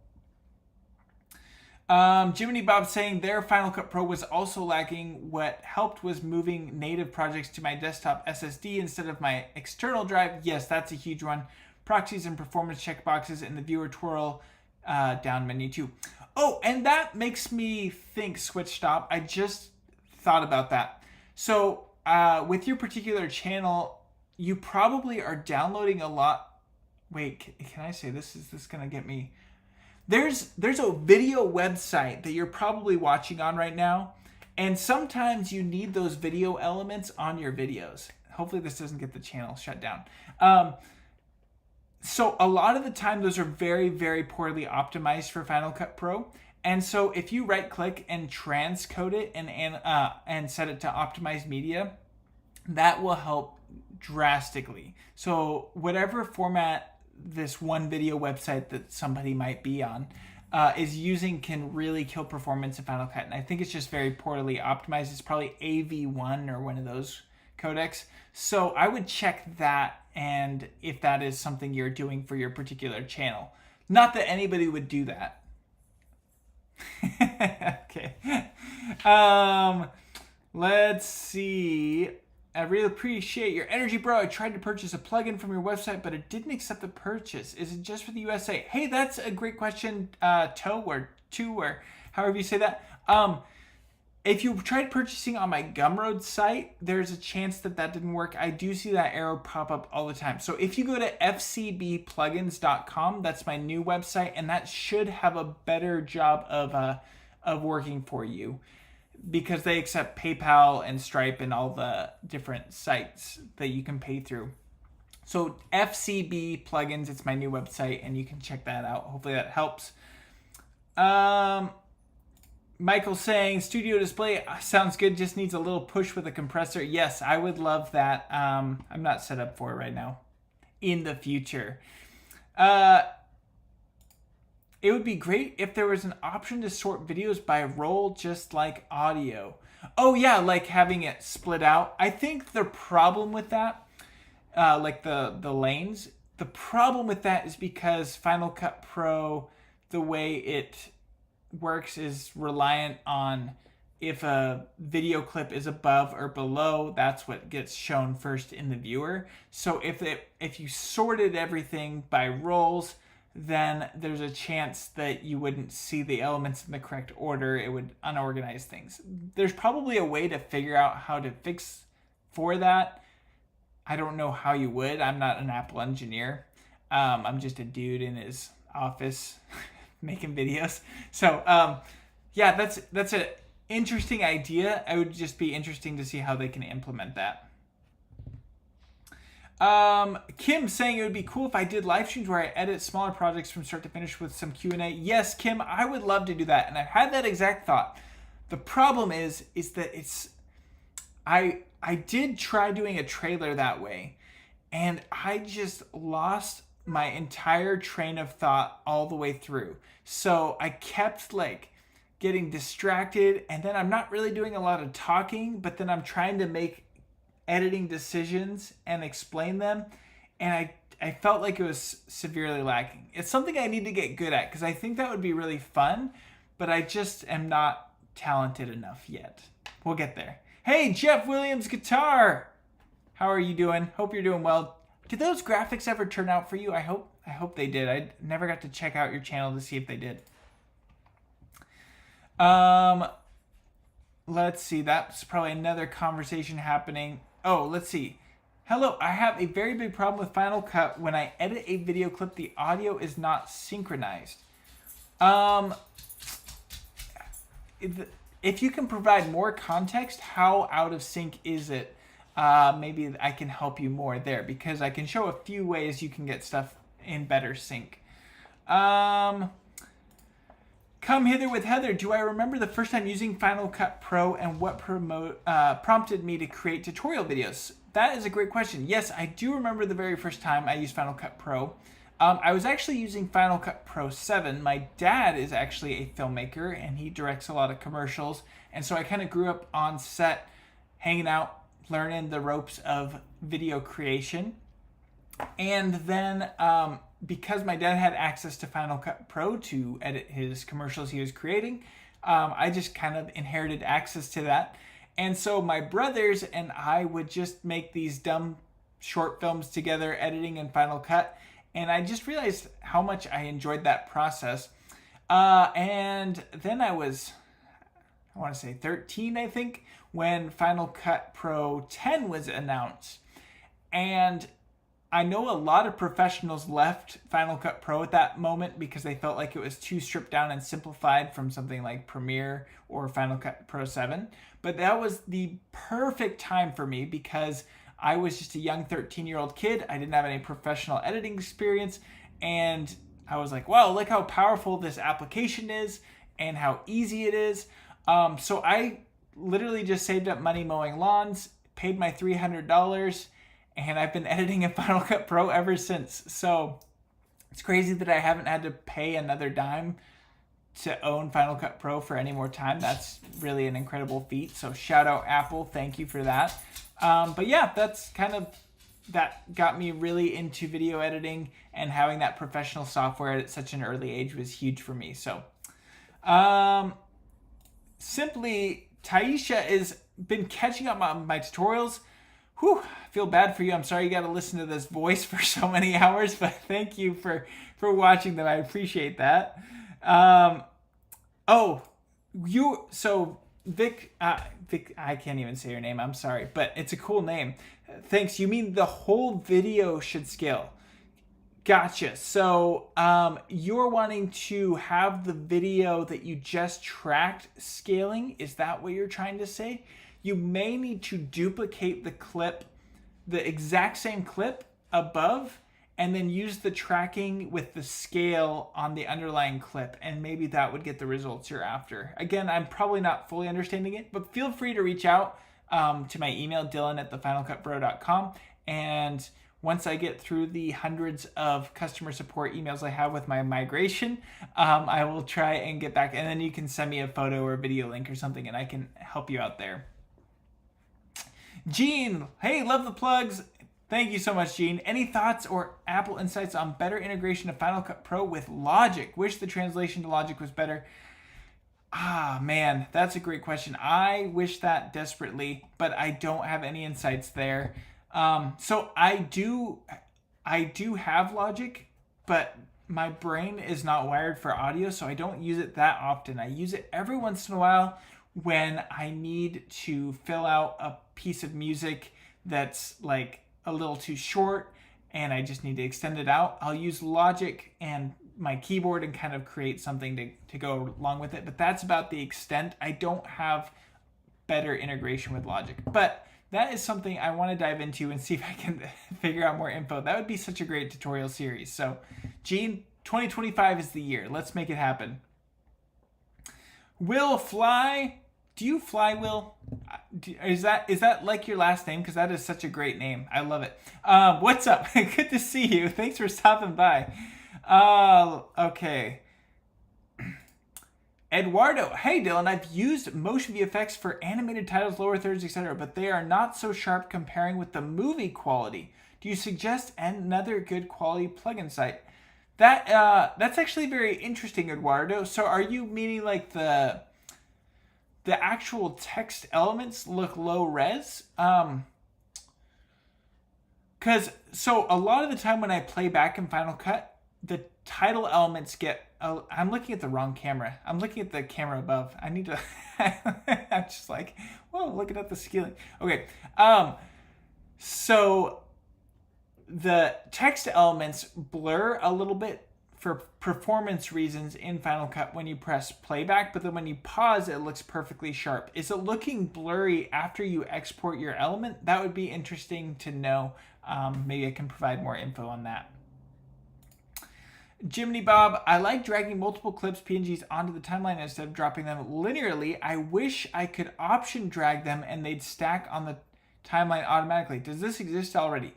Jiminy Bob saying their Final Cut Pro was also lacking. What helped was moving native projects to my desktop SSD instead of my external drive. Yes, that's a huge one. Proxies and performance checkboxes in the viewer twirl down menu too. Oh, and that makes me think, switch stop. I just thought about that. So with your particular channel, you probably are downloading a lot. Wait, can I say this? Is this gonna get me? There's a video website that you're probably watching on right now, and sometimes you need those video elements on your videos. Hopefully this doesn't get the channel shut down. So a lot of the time those are very, very poorly optimized for Final Cut Pro. And so if you right click and transcode it and set it to optimize media, that will help drastically. So whatever format this one video website that somebody might be on is using can really kill performance in Final Cut. And I think it's just very poorly optimized. It's probably AV1 or one of those codecs. So I would check that, and if that is something you're doing for your particular channel. Not that anybody would do that. Okay. Let's see. I really appreciate your energy, bro. I tried to purchase a plugin from your website, but it didn't accept the purchase. Is it just for the USA? Hey, that's a great question, or however you say that. If you tried purchasing on my Gumroad site, there's a chance that didn't work. I do see that error pop up all the time. So if you go to fcbplugins.com, that's my new website, and that should have a better job of working for you, because they accept PayPal and Stripe and all the different sites that you can pay through. So FCB Plugins, it's my new website, and you can check that out. Hopefully that helps. Michael saying Studio Display sounds good, just needs a little push with a compressor. Yes, I would love that. I'm not set up for it right now. In the future. It would be great if there was an option to sort videos by role, just like audio. Oh yeah, like having it split out. I think the problem with that, like the lanes, the problem with that is because Final Cut Pro, the way it works is reliant on if a video clip is above or below, that's what gets shown first in the viewer. So if you sorted everything by roles, then there's a chance that you wouldn't see the elements in the correct order. It would unorganize things. There's probably a way to figure out how to fix for that. I don't know how you would. I'm not an Apple engineer. I'm just a dude in his office making videos. So yeah, that's an interesting idea. It would just be interesting to see how they can implement that. Kim saying it would be cool if I did live streams where I edit smaller projects from start to finish with some Q&A. Yes, Kim, I would love to do that, and I've had that exact thought. The problem is that I did try doing a trailer that way, and I just lost my entire train of thought all the way through. So I kept like getting distracted, and then I'm not really doing a lot of talking, but then I'm trying to make editing decisions and explain them, and I felt like it was severely lacking. It's something I need to get good at because I think that would be really fun, but I just am not talented enough yet. We'll get there. Hey, Jeff Williams Guitar! How are you doing? Hope you're doing well. Did those graphics ever turn out for you? I hope they did. I never got to check out your channel to see if they did. Let's see. That's probably another conversation happening. Oh, let's see. Hello, I have a very big problem with Final Cut. When I edit a video clip, the audio is not synchronized. If you can provide more context, how out of sync is it? Maybe I can help you more there, because I can show a few ways you can get stuff in better sync. Come hither with Heather. Do I remember the first time using Final Cut Pro and what prompted me to create tutorial videos? That is a great question. Yes, I do remember the very first time I used Final Cut Pro. I was actually using Final Cut Pro 7. My dad is actually a filmmaker, and he directs a lot of commercials. And so I kind of grew up on set, hanging out, learning the ropes of video creation. And then because my dad had access to Final Cut Pro to edit his commercials he was creating, I just kind of inherited access to that. And so my brothers and I would just make these dumb short films together, editing in Final Cut. And I just realized how much I enjoyed that process. And then I was, I want to say 13, I think, when Final Cut Pro 10 was announced. And I know a lot of professionals left Final Cut Pro at that moment because they felt like it was too stripped down and simplified from something like Premiere or Final Cut Pro 7. But that was the perfect time for me because I was just a young 13-year-old kid. I didn't have any professional editing experience. And I was like, wow, look how powerful this application is and how easy it is. So I literally just saved up money mowing lawns, paid my $300, and I've been editing in Final Cut Pro ever since. So it's crazy that I haven't had to pay another dime to own Final Cut Pro for any more time. That's really an incredible feat. So shout out Apple. Thank you for that. But yeah, that's kind of, that got me really into video editing, and having that professional software at such an early age was huge for me. So simply, Taisha has been catching up on my tutorials. Whew, I feel bad for you. I'm sorry you got to listen to this voice for so many hours, but thank you for watching them. I appreciate that. Vic, I can't even say your name. I'm sorry, but it's a cool name. Thanks. You mean the whole video should scale? Gotcha. So you're wanting to have the video that you just tracked scaling. Is that what you're trying to say? You may need to duplicate the clip, the exact same clip above, and then use the tracking with the scale on the underlying clip, and maybe that would get the results you're after. Again, I'm probably not fully understanding it, but feel free to reach out to my email, dylan@thefinalcutbro.com, and once I get through the hundreds of customer support emails I have with my migration, I will try and get back, and then you can send me a photo or a video link or something, and I can help you out there. Gene, hey, love the plugs. Thank you so much, Gene. Any thoughts or Apple insights on better integration of Final Cut Pro with Logic? Wish the translation to Logic was better. Ah, man, that's a great question. I wish that desperately, but I don't have any insights there. So I do have Logic, but my brain is not wired for audio, so I don't use it that often. I use it every once in a while when I need to fill out a piece of music that's like a little too short and I just need to extend it out. I'll use Logic and my keyboard and kind of create something to go along with it. But that's about the extent. I don't have better integration with Logic. But that is something I want to dive into and see if I can figure out more info. That would be such a great tutorial series. So, Gene, 2025 is the year. Let's make it happen. Will Fly. Do you fly, Will? Is that like your last name? Because that is such a great name. I love it. What's up? Good to see you. Thanks for stopping by. Okay. Eduardo, hey Dylan, I've used motion VFX for animated titles, lower thirds, etc., but they are not so sharp comparing with the movie quality. Do you suggest another good quality plugin site? That's actually very interesting, Eduardo. So are you meaning like the actual text elements look low res? Because so a lot of the time when I play back in Final Cut, the title elements get. I'm looking at the wrong camera. I'm looking at the camera above. I need to. I'm just like, whoa, looking at the scaling. Okay. So the text elements blur a little bit for performance reasons in Final Cut when you press playback, but then when you pause, it looks perfectly sharp. Is it looking blurry after you export your element? That would be interesting to know. Maybe I can provide more info on that. Jiminy Bob, I like dragging multiple clips, PNGs onto the timeline instead of dropping them linearly. I wish I could option drag them and they'd stack on the timeline automatically. Does this exist already?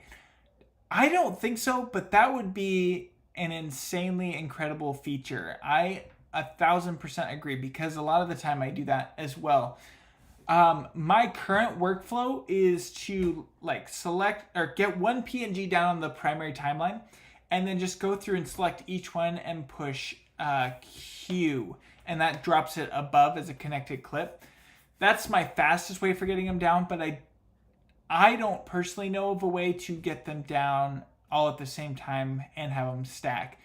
I don't think so, but that would be an insanely incredible feature. I 1000% agree, because a lot of the time I do that as well. My current workflow is to like select or get one PNG down on the primary timeline, and then just go through and select each one and push Q, and that drops it above as a connected clip. That's my fastest way for getting them down, but I don't personally know of a way to get them down all at the same time and have them stack.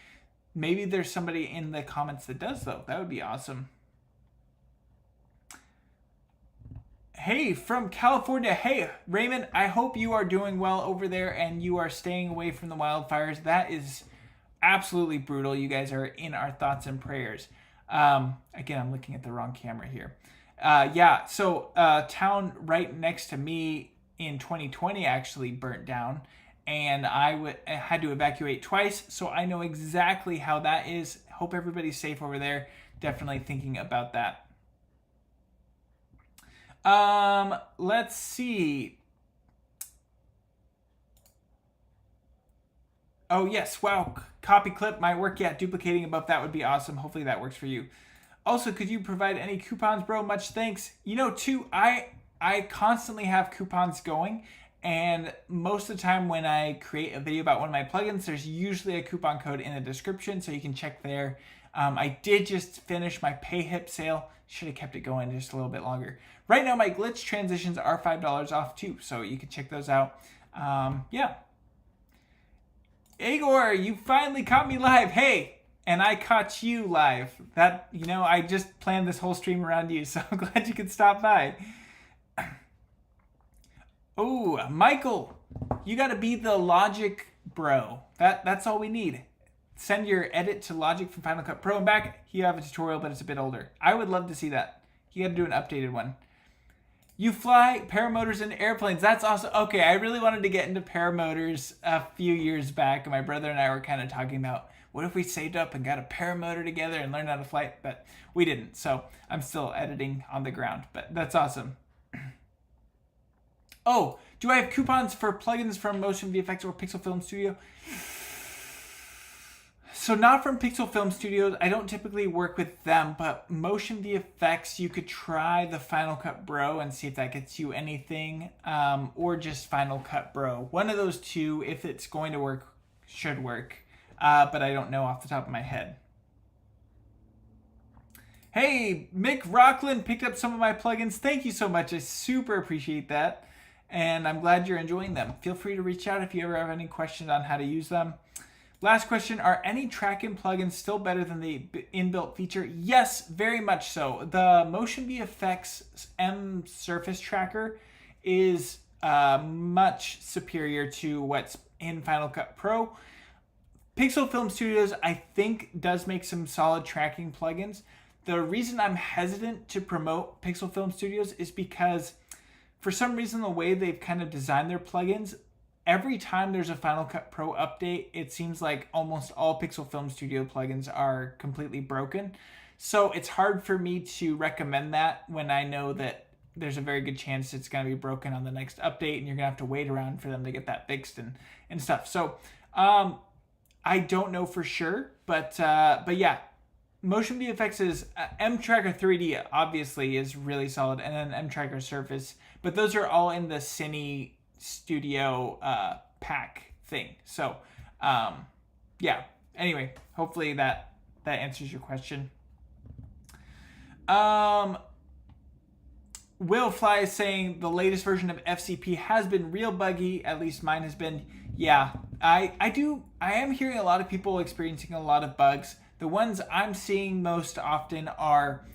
Maybe there's somebody in the comments that does, though. That would be awesome. Hey, from California. Hey, Raymond, I hope you are doing well over there and you are staying away from the wildfires. That is absolutely brutal. You guys are in our thoughts and prayers. Again, I'm looking at the wrong camera here. Yeah, so town right next to me in 2020 actually burnt down, and I had to evacuate twice, so I know exactly how that is. Hope everybody's safe over there. Definitely thinking about that. Let's see. Oh yes, wow, copy clip might work. Yeah, duplicating above that would be awesome. Hopefully that works for you. Also, could you provide any coupons, bro? Much thanks. You know, too, I constantly have coupons going, and most of the time when I create a video about one of my plugins, there's usually a coupon code in the description, so you can check there. I did just finish my PayHip sale. Should have kept it going just a little bit longer. Right now, my glitch transitions are $5 off too, so you can check those out. Yeah. Igor, you finally caught me live. Hey, and I caught you live. That, you know, I just planned this whole stream around you, so I'm glad you could stop by. Oh, Michael, you got to be the Logic bro. That's all we need. Send your edit to Logic from Final Cut Pro and back. You have a tutorial, but it's a bit older. I would love to see that. You got to do an updated one. You fly paramotors in airplanes. That's awesome. Okay, I really wanted to get into paramotors a few years back. My brother and I were kind of talking about what if we saved up and got a paramotor together and learned how to fly it, but we didn't. So I'm still editing on the ground, but that's awesome. Oh, do I have coupons for plugins from Motion VFX or Pixel Film Studio? So not from Pixel Film Studios. I don't typically work with them, but Motion VFX, you could try the Final Cut Bro and see if that gets you anything, or just Final Cut Bro. One of those two, if it's going to work, should work, but I don't know off the top of my head. Hey, Mick Rockland picked up some of my plugins. Thank you so much. I super appreciate that, and I'm glad you're enjoying them. Feel free to reach out if you ever have any questions on how to use them. Last question, are any track-in plugins still better than the inbuilt feature? Yes, very much so. The Motion VFX M Surface Tracker is much superior to what's in Final Cut Pro. Pixel Film Studios, I think, does make some solid tracking plugins. The reason I'm hesitant to promote Pixel Film Studios is because for some reason the way they've kind of designed their plugins, every time there's a Final Cut Pro update, it seems like almost all Pixel Film Studio plugins are completely broken. So it's hard for me to recommend that when I know that there's a very good chance it's going to be broken on the next update and you're going to have to wait around for them to get that fixed and stuff. So I don't know for sure, but yeah. Motion VFX's M Tracker 3D obviously is really solid, and then M Tracker Surface, but those are all in the Cine Studio pack thing. So yeah, anyway, hopefully that answers your question. Will Fly is saying the latest version of FCP has been real buggy, at least mine has been. Yeah, I am hearing a lot of people experiencing a lot of bugs. The ones I'm seeing most often are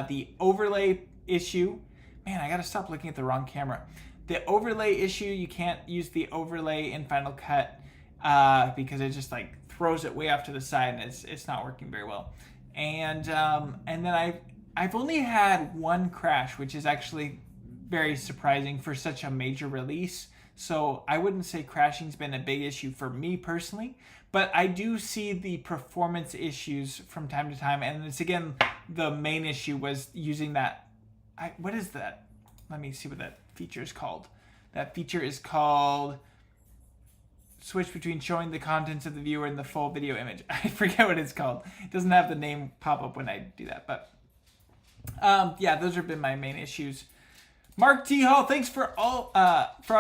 the overlay issue. Man, I gotta stop looking at the wrong camera. The overlay issue, you can't use the overlay in Final Cut because it just like throws it way off to the side and it's not working very well. And then I've only had one crash, which is actually very surprising for such a major release. So I wouldn't say crashing's been a big issue for me personally, but I do see the performance issues from time to time. And it's again, the main issue was using that. What is that? Let me see what that feature is called. That feature is called switch between showing the contents of the viewer and the full video image. I forget what it's called. It doesn't have the name pop up when I do that, but yeah, those have been my main issues. Mark T. Hall, thanks for all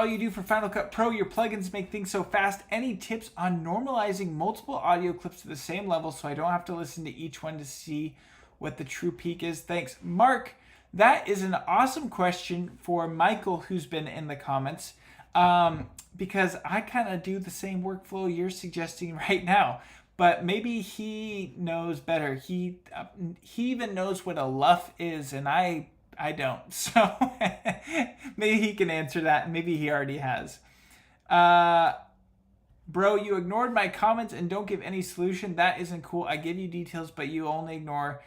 you do for Final Cut Pro. Your plugins make things so fast. Any tips on normalizing multiple audio clips to the same level so I don't have to listen to each one to see what the true peak is? Thanks. Mark, that is an awesome question for Michael, who's been in the comments, because I kind of do the same workflow you're suggesting right now. But maybe he knows better. He even knows what a luff is, and I don't. So maybe he can answer that. Maybe he already has. Bro, you ignored my comments and don't give any solution. That isn't cool. I give you details, but you only ignore.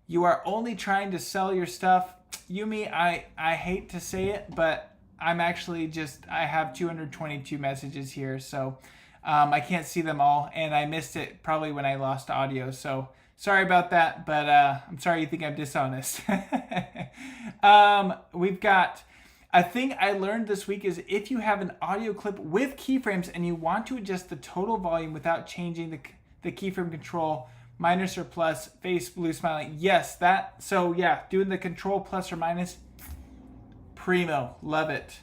You are only trying to sell your stuff. Yumi, I hate to say it, but I'm actually I have 222 messages here, so I can't see them all, and I missed it probably when I lost audio, so sorry about that, but I'm sorry you think I'm dishonest. We've got a thing I learned this week is if you have an audio clip with keyframes and you want to adjust the total volume without changing the keyframe control, minus or plus, face, blue, smiling. Yes, so yeah, doing the control plus or minus, primo, love it.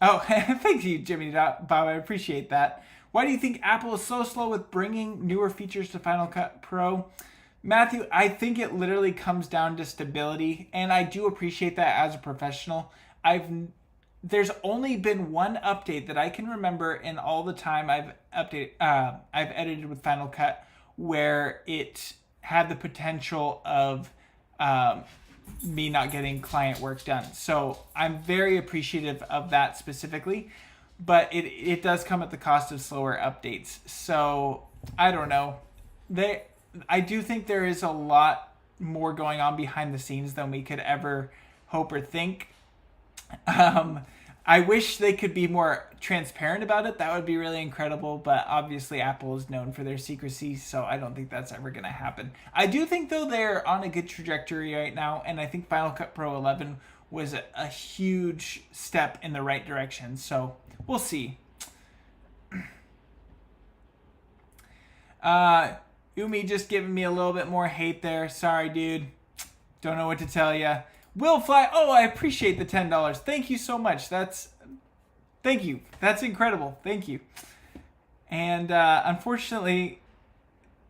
Oh, thank you, Jimmy Bob. I appreciate that. Why do you think Apple is so slow with bringing newer features to Final Cut Pro? Matthew, I think it literally comes down to stability, and I do appreciate that as a professional. There's only been one update that I can remember in all the time I've edited with Final Cut where it had the potential of me not getting client work done. So I'm very appreciative of that specifically, but it does come at the cost of slower updates. So I don't know. I do think there is a lot more going on behind the scenes than we could ever hope or think. I wish they could be more transparent about it. That would be really incredible. But obviously, Apple is known for their secrecy, so I don't think that's ever going to happen. I do think, though, they're on a good trajectory right now, and I think Final Cut Pro 11 was a huge step in the right direction. So we'll see. Umi just giving me a little bit more hate there. Sorry, dude. Don't know what to tell you. Will Fly. Oh, I appreciate the $10. Thank you so much. Thank you. That's incredible. Thank you. And unfortunately,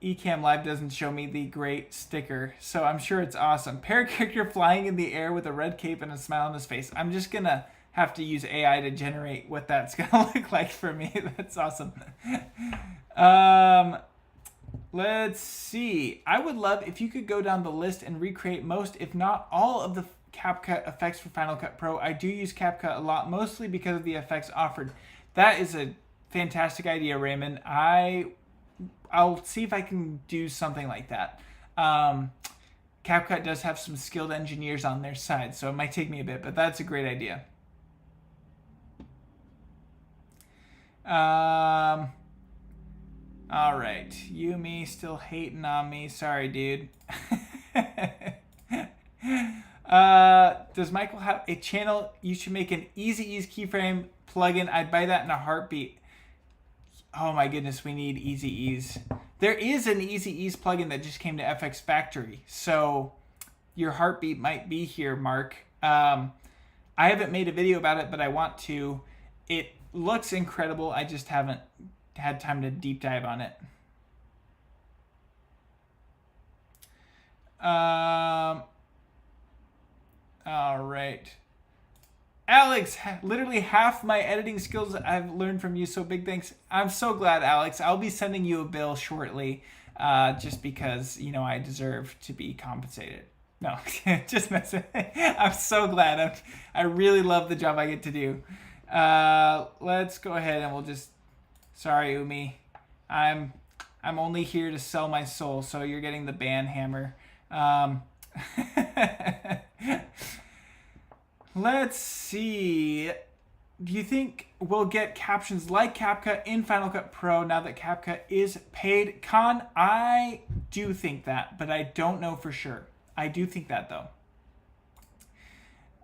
Ecamm Live doesn't show me the great sticker, so I'm sure it's awesome. Character flying in the air with a red cape and a smile on his face. I'm just gonna have to use AI to generate what that's gonna look like for me. That's awesome. Let's see. I would love if you could go down the list and recreate most, if not all, of the CapCut effects for Final Cut Pro. I do use CapCut a lot, mostly because of the effects offered. That is a fantastic idea, Raymond. I'll see if I can do something like that. CapCut does have some skilled engineers on their side, so it might take me a bit, but that's a great idea. All right, Yumi still hating on me. Sorry, dude. Does Michael have a channel? You should make an Easy Ease keyframe plugin. I'd buy that in a heartbeat. Oh my goodness, we need Easy Ease. There is an Easy Ease plugin that just came to FX Factory, so your heartbeat might be here, Mark. I haven't made a video about it, but I want to. It looks incredible. I just haven't had time to deep dive on it. All right. Alex, literally half my editing skills I've learned from you, so big thanks. I'm so glad, Alex. I'll be sending you a bill shortly, just because, you know, I deserve to be compensated. No, just messing. I'm so glad. I really love the job I get to do. Let's go ahead and we'll just... Sorry, Umi. I'm only here to sell my soul, so you're getting the ban hammer. Let's see. Do you think we'll get captions like CapCut in Final Cut Pro now that CapCut is paid? Con, I do think that, but I don't know for sure. I do think that, though.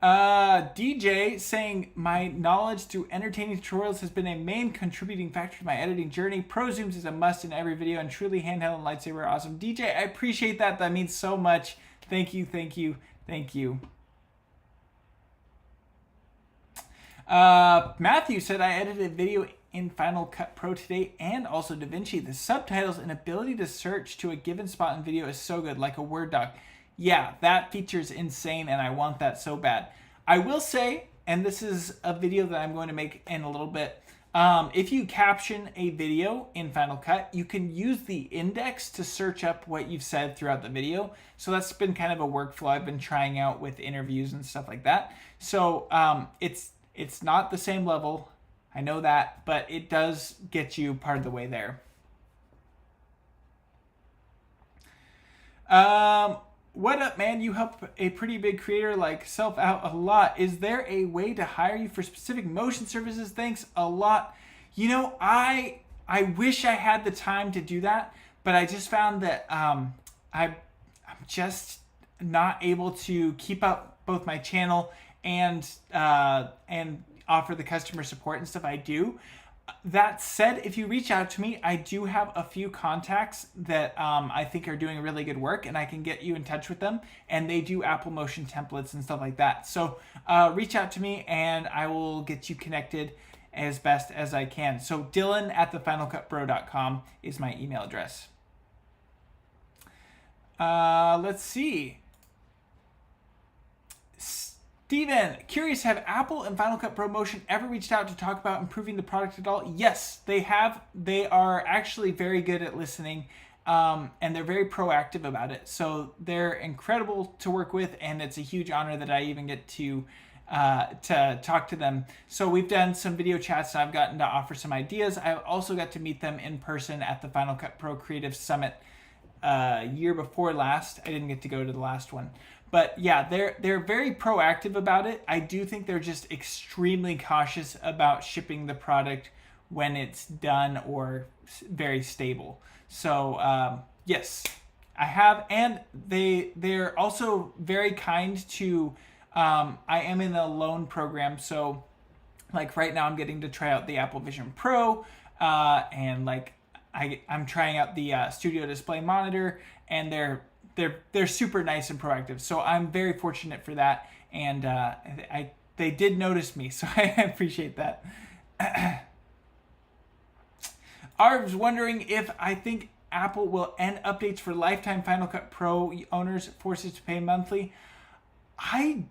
DJ saying, my knowledge through entertaining tutorials has been a main contributing factor to my editing journey. Pro zooms is a must in every video, and truly handheld and lightsaber are awesome. DJ, I appreciate that. That means so much. Thank you, thank you, thank you. Matthew said, I edited a video in Final Cut Pro today and also DaVinci. The subtitles and ability to search to a given spot in video is so good, like a Word doc. Yeah, that feature is insane, and I want that so bad. I will say, and this is a video that I'm going to make in a little bit, if you caption a video in Final Cut, you can use the index to search up what you've said throughout the video. So that's been kind of a workflow I've been trying out with interviews and stuff like that. So it's not the same level, I know that, but it does get you part of the way there. What up, man? You help a pretty big creator like self out a lot. Is there a way to hire you for specific motion services? Thanks a lot. You know, I wish I had the time to do that, but I just found that I'm just not able to keep up both my channel and offer the customer support and stuff I do. That said, if you reach out to me, I do have a few contacts that I think are doing really good work, and I can get you in touch with them, and they do Apple Motion templates and stuff like that. So reach out to me, and I will get you connected as best as I can. So Dylan@thefinalcutpro.com is my email address. Let's see. Steven, curious, have Apple and Final Cut Pro Motion ever reached out to talk about improving the product at all? Yes, they have. They are actually very good at listening, and they're very proactive about it. So they're incredible to work with, and it's a huge honor that I even get to talk to them. So we've done some video chats, and I've gotten to offer some ideas. I've also got to meet them in person at the Final Cut Pro Creative Summit year before last. I didn't get to go to the last one. But yeah, they're very proactive about it. I do think they're just extremely cautious about shipping the product when it's done or very stable. So yes, I have, and they're also very kind to. I am in a loan program, so like right now I'm getting to try out the Apple Vision Pro, and like I'm trying out the Studio Display monitor, and they're super nice and proactive. So I'm very fortunate for that, and they did notice me, so I appreciate that. Arv's wondering if I think Apple will end updates for lifetime Final Cut Pro owners forced to pay monthly. I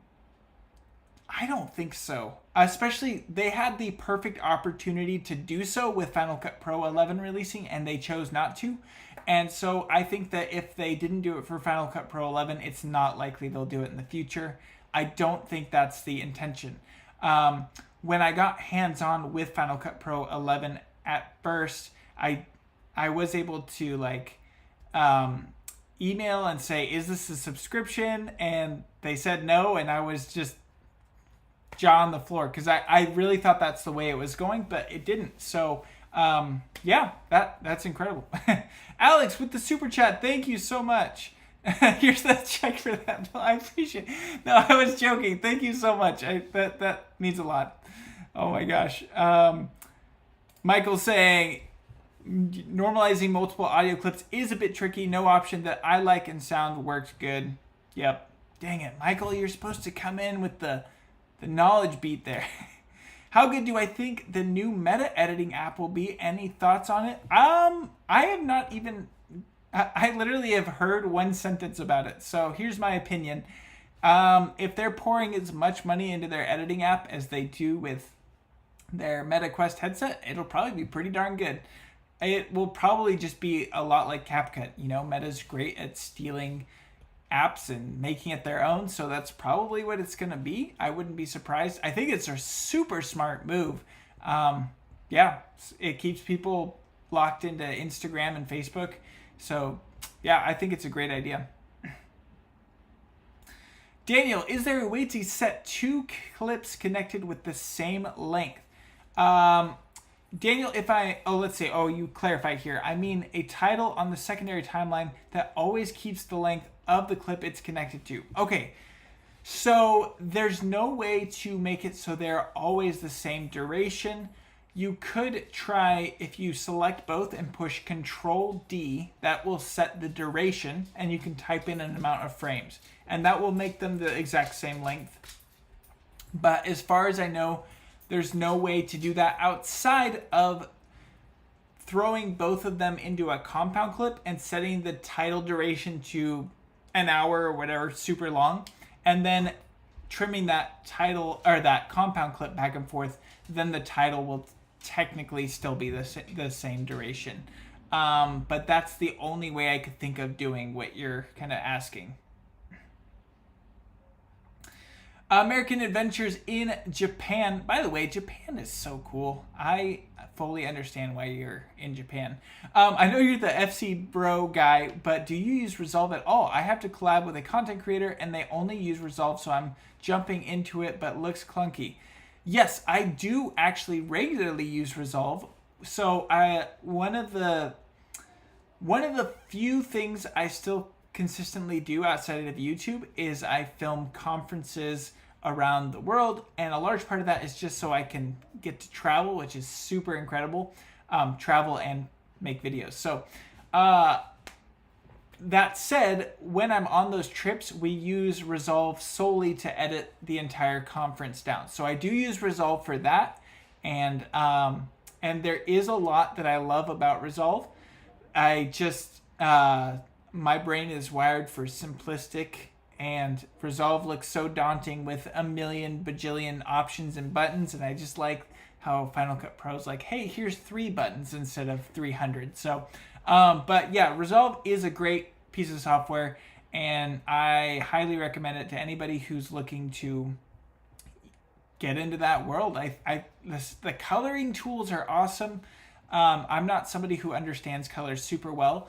don't think so. Especially, they had the perfect opportunity to do so with Final Cut Pro 11 releasing, and they chose not to. And so I think that if they didn't do it for Final Cut Pro 11, it's not likely they'll do it in the future. I don't think that's the intention. When I got hands-on with Final Cut Pro 11 at first, I was able to like email and say, is this a subscription? And they said no, and I was just jaw on the floor because I really thought that's the way it was going, but it didn't. So yeah, that's incredible. Alex with the super chat, thank you so much. Here's that check for that. I appreciate it. No, I was joking. Thank you so much. That means a lot. Oh my gosh. Michael's saying normalizing multiple audio clips is a bit tricky. No option that I like and sound works good. Yep. Dang it, Michael, you're supposed to come in with the knowledge beat there. How good do I think the new meta editing app will be? Any thoughts on it? I have not even. I literally have heard one sentence about it. So here's my opinion. If they're pouring as much money into their editing app as they do with their Meta Quest headset, it'll probably be pretty darn good. It will probably just be a lot like CapCut. You know, Meta's great at stealing apps and making it their own, so that's probably what it's going to be. I wouldn't be surprised. I think it's a super smart move. Yeah, it keeps people locked into Instagram and Facebook. So yeah, I think it's a great idea. Daniel, is there a way to set two clips connected with the same length? Daniel, you clarified here. I mean a title on the secondary timeline that always keeps the length of the clip it's connected to. Okay, so there's no way to make it so they're always the same duration. You could try, if you select both and push Control D, that will set the duration, and you can type in an amount of frames, and that will make them the exact same length. But as far as I know, there's no way to do that outside of throwing both of them into a compound clip and setting the title duration to an hour or whatever, super long, and then trimming that title or that compound clip back and forth. Then the title will technically still be the same duration. But that's the only way I could think of doing what you're kind of asking. American Adventures in Japan. By the way, Japan is so cool. I fully understand why you're in Japan. I know you're the FC Bro guy, but do you use Resolve at all? I have to collab with a content creator and they only use Resolve, so I'm jumping into it, but looks clunky. Yes, I do actually regularly use Resolve. So one of the few things I still consistently do outside of YouTube is I film conferences around the world, and a large part of that is just so I can get to travel, which is super incredible. Travel and make videos. So that said, when I'm on those trips, we use Resolve solely to edit the entire conference down. So I do use Resolve for that, and there is a lot that I love about Resolve. I just my brain is wired for simplistic, and Resolve looks so daunting with a million bajillion options and buttons, and I just like how Final Cut Pro is like, hey, here's 3 buttons instead of 300. So, but yeah, Resolve is a great piece of software, and I highly recommend it to anybody who's looking to get into that world. The coloring tools are awesome. I'm not somebody who understands colors super well,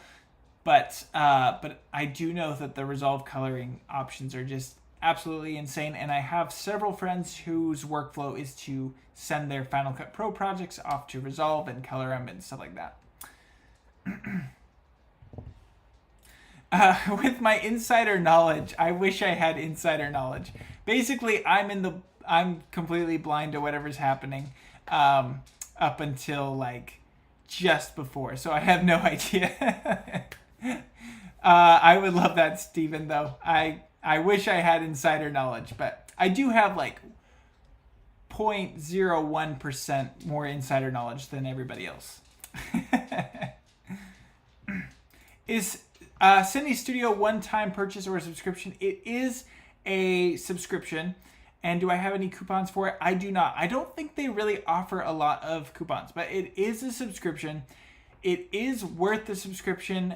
But I do know that the Resolve coloring options are just absolutely insane. And I have several friends whose workflow is to send their Final Cut Pro projects off to Resolve and color them and stuff like that. With my insider knowledge, I wish I had insider knowledge. Basically, I'm completely blind to whatever's happening up until like just before, so I have no idea. I would love that, Steven, though. I wish I had insider knowledge, but I do have like 0.01% more insider knowledge than everybody else. Is Cindy Studio one-time purchase or a subscription? It is a subscription. And do I have any coupons for it? I do not. I don't think they really offer a lot of coupons, but it is a subscription. It is worth the subscription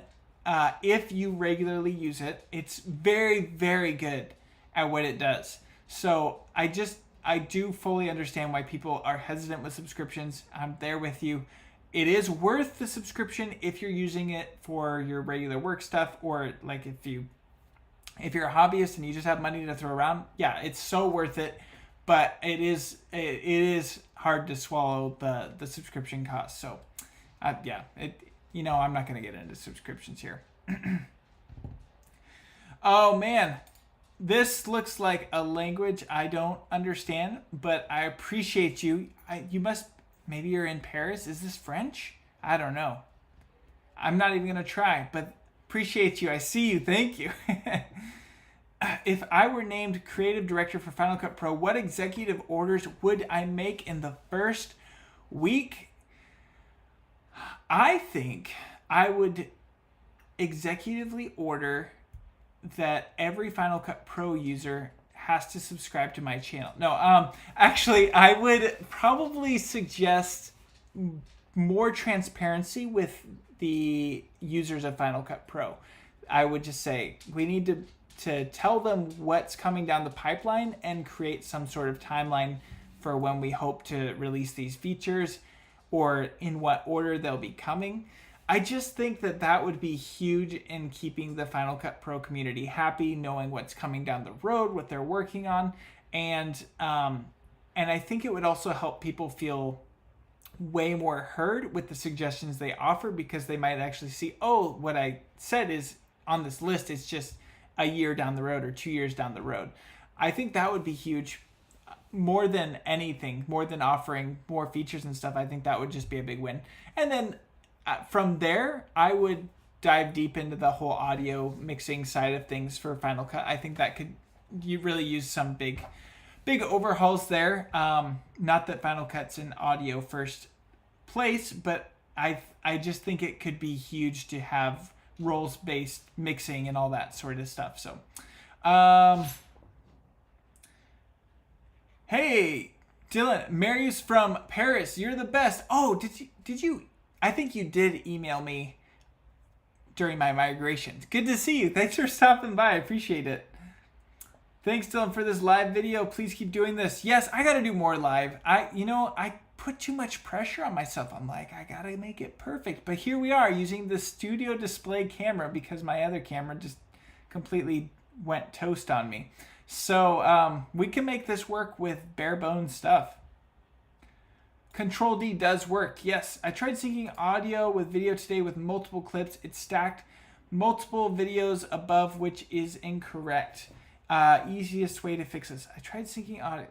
if you regularly use it. It's very, very good at what it does. So I do fully understand why people are hesitant with subscriptions. I'm there with you. It is worth the subscription if you're using it for your regular work stuff, or like if you're a hobbyist and you just have money to throw around. Yeah, it's so worth it. But it is hard to swallow the subscription cost. So yeah, I'm not going to get into subscriptions here. Oh man, this looks like a language I don't understand, but I appreciate you. Maybe you're in Paris. Is this French? I don't know. I'm not even going to try, but appreciate you. I see you. Thank you. If I were named creative director for Final Cut Pro, what executive orders would I make in the first week? I think I would executively order that every Final Cut Pro user has to subscribe to my channel. No, actually, I would probably suggest more transparency with the users of Final Cut Pro. I would just say we need to tell them what's coming down the pipeline and create some sort of timeline for when we hope to release these features or in what order they'll be coming. I just think that would be huge in keeping the Final Cut Pro community happy, knowing what's coming down the road, what they're working on, and I think it would also help people feel way more heard with the suggestions they offer, because they might actually see, oh, what I said is on this list is just a year down the road or 2 years down the road. I think that would be huge. More than anything, more than offering more features and stuff, I think that would just be a big win. And then from there, I would dive deep into the whole audio mixing side of things for Final Cut. I think that you really use some big overhauls there. Not that Final Cut's in audio first place, but I just think it could be huge to have roles-based mixing and all that sort of stuff. So, hey, Dylan, Marius from Paris, you're the best. Oh, did you? I think you did email me during my migration. Good to see you. Thanks for stopping by. I appreciate it. Thanks, Dylan, for this live video. Please keep doing this. Yes, I got to do more live. I put too much pressure on myself. I'm like, I got to make it perfect. But here we are using the studio display camera because my other camera just completely went toast on me. So we can make this work with bare bones stuff. Control D does work. Yes, I tried syncing audio with video today with multiple clips. It stacked multiple videos above, which is incorrect. Easiest way to fix this. I tried syncing audio.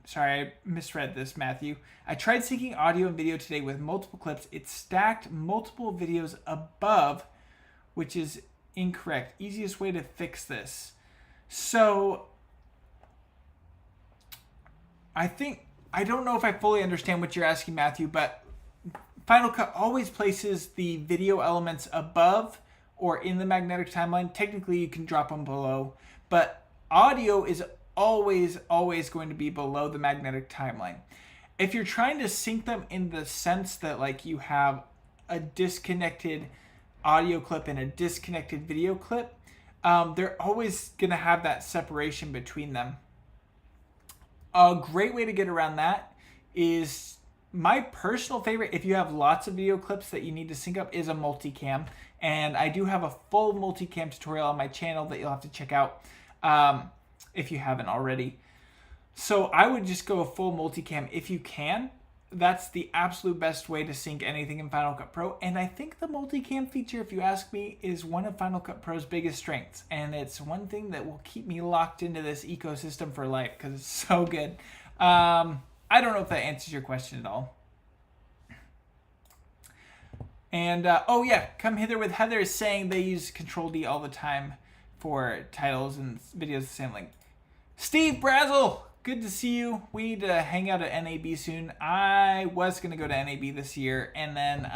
Sorry, I misread this, Matthew. I tried syncing audio and video today with multiple clips. It stacked multiple videos above, which is incorrect. Easiest way to fix this. So I don't know if I fully understand what you're asking, Matthew, but Final Cut always places the video elements above or in the magnetic timeline. Technically, you can drop them below, but audio is always going to be below the magnetic timeline. If you're trying to sync them in the sense that like you have a disconnected audio clip and a disconnected video clip, they're always going to have that separation between them. A great way to get around that is my personal favorite, if you have lots of video clips that you need to sync up, is a multicam. And I do have a full multicam tutorial on my channel that you'll have to check out if you haven't already. So I would just go a full multicam if you can. That's the absolute best way to sync anything in Final Cut Pro. And I think the multicam feature, if you ask me, is one of Final Cut Pro's biggest strengths. And it's one thing that will keep me locked into this ecosystem for life because it's so good. I don't know if that answers your question at all. And, oh yeah, Come Hither with Heather is saying they use Control D all the time for titles and videos the same link. Steve Brazel! Good to see you. We need to hang out at NAB soon. I was going to go to NAB this year, and then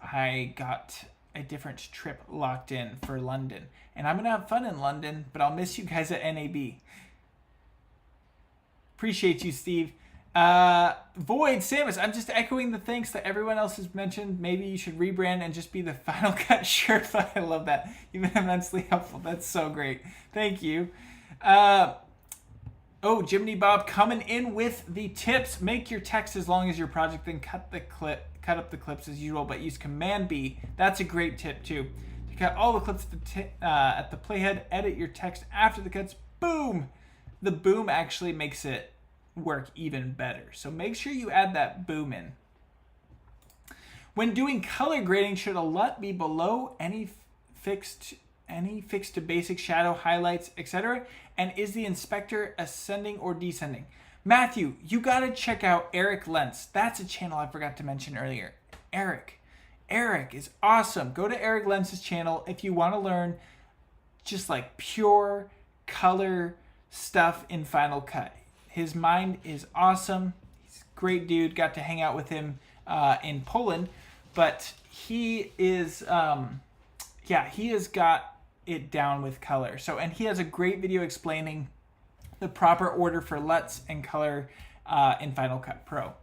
I got a different trip locked in for London. And I'm going to have fun in London, but I'll miss you guys at NAB. Appreciate you, Steve. Void, Samus, I'm just echoing the thanks that everyone else has mentioned. Maybe you should rebrand and just be the Final Cut shirt. I love that. You've been immensely helpful. That's so great. Thank you. Oh, Jiminy Bob coming in with the tips. Make your text as long as your project, then cut up the clips as usual, but use Command B. That's a great tip too. To cut all the clips at the playhead, edit your text after the cuts. Boom! The boom actually makes it work even better. So make sure you add that boom in. When doing color grading, should a LUT be below any fixed to basic shadow, highlights, etc.? And is the inspector ascending or descending? Matthew, you gotta check out Eric Lentz. That's a channel I forgot to mention earlier. Eric is awesome. Go to Eric Lentz's channel if you want to learn just like pure color stuff in Final Cut. His mind is awesome. He's a great dude. Got to hang out with him in Poland, but he is, he has got it down with color. So, and he has a great video explaining the proper order for LUTs and color in Final Cut Pro.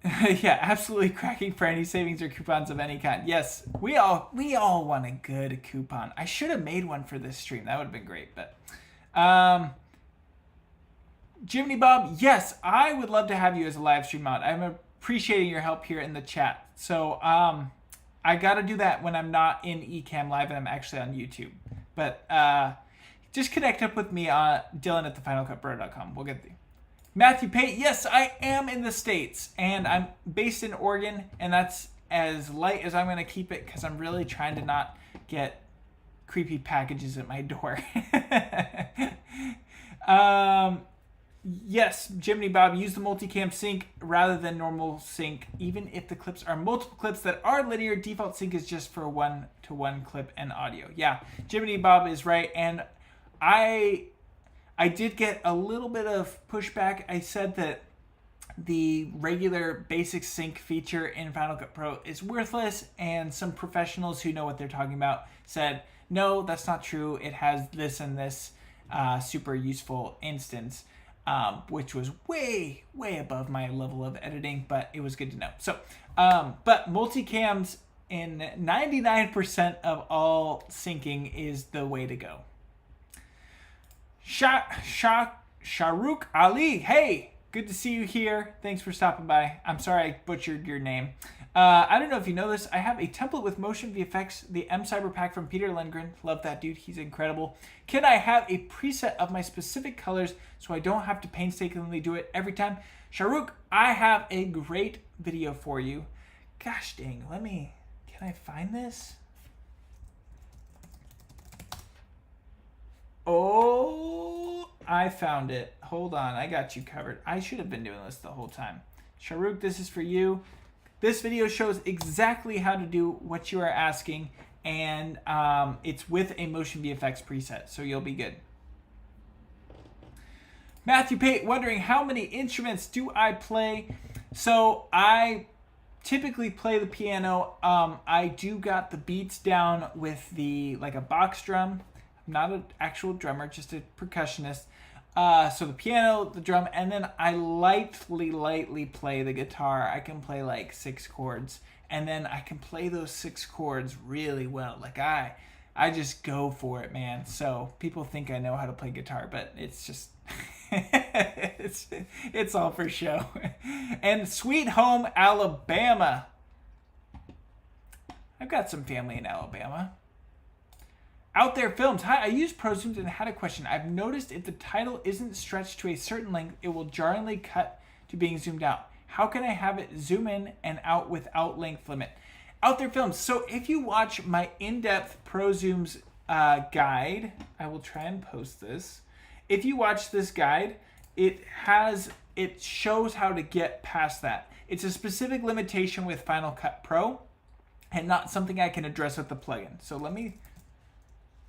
Yeah, absolutely cracking for any savings or coupons of any kind. Yes, we all want a good coupon. I should have made one for this stream. That would have been great. But Jiminy Bob, yes, I would love to have you as a live stream mod. I'm appreciating your help here in the chat. So I got to do that when I'm not in Ecamm Live and I'm actually on YouTube. But just connect up with me on Dylan at thefinalcutbro.com. We'll get there. Matthew Pate, yes, I am in the States, and I'm based in Oregon, and that's as light as I'm going to keep it because I'm really trying to not get creepy packages at my door. Yes, Jiminy Bob, use the multicam sync rather than normal sync. Even if the clips are multiple clips that are linear, default sync is just for one-to-one clip and audio. Yeah, Jiminy Bob is right, and I did get a little bit of pushback. I said that the regular basic sync feature in Final Cut Pro is worthless, and some professionals who know what they're talking about said, no, that's not true. It has this and this super useful instance, which was way, way above my level of editing, but it was good to know. So, but multicams in 99% of all syncing is the way to go. Shahrukh Ali, hey, good to see you here. Thanks for stopping by. I'm sorry I butchered your name. I don't know if you know this. I have a template with motion VFX, the M Cyber Pack from Peter Lindgren. Love that dude. He's incredible. Can I have a preset of my specific colors so I don't have to painstakingly do it every time? Shahrukh, I have a great video for you. Gosh dang, can I find this? Oh, I found it. Hold on, I got you covered. I should have been doing this the whole time. Shahrukh, this is for you. This video shows exactly how to do what you are asking, and it's with a motion VFX preset, so you'll be good. Matthew Pate wondering how many instruments do I play? So I typically play the piano. I do got the beats down with like a box drum. I'm not an actual drummer, just a percussionist. So the piano, the drum, and then I lightly play the guitar. I can play like 6 chords, and then I can play those 6 chords really well. Like I just go for it, man. So people think I know how to play guitar, but it's just it's all for show. And Sweet Home Alabama. I've got some family in Alabama. Out There Films. Hi, I use ProZooms and had a question. I've noticed if the title isn't stretched to a certain length, it will jarringly cut to being zoomed out. How can I have it zoom in and out without length limit? Out There Films. So if you watch my in-depth ProZooms guide, I will try and post this. If you watch this guide, it shows how to get past that. It's a specific limitation with Final Cut Pro and not something I can address with the plugin. So let me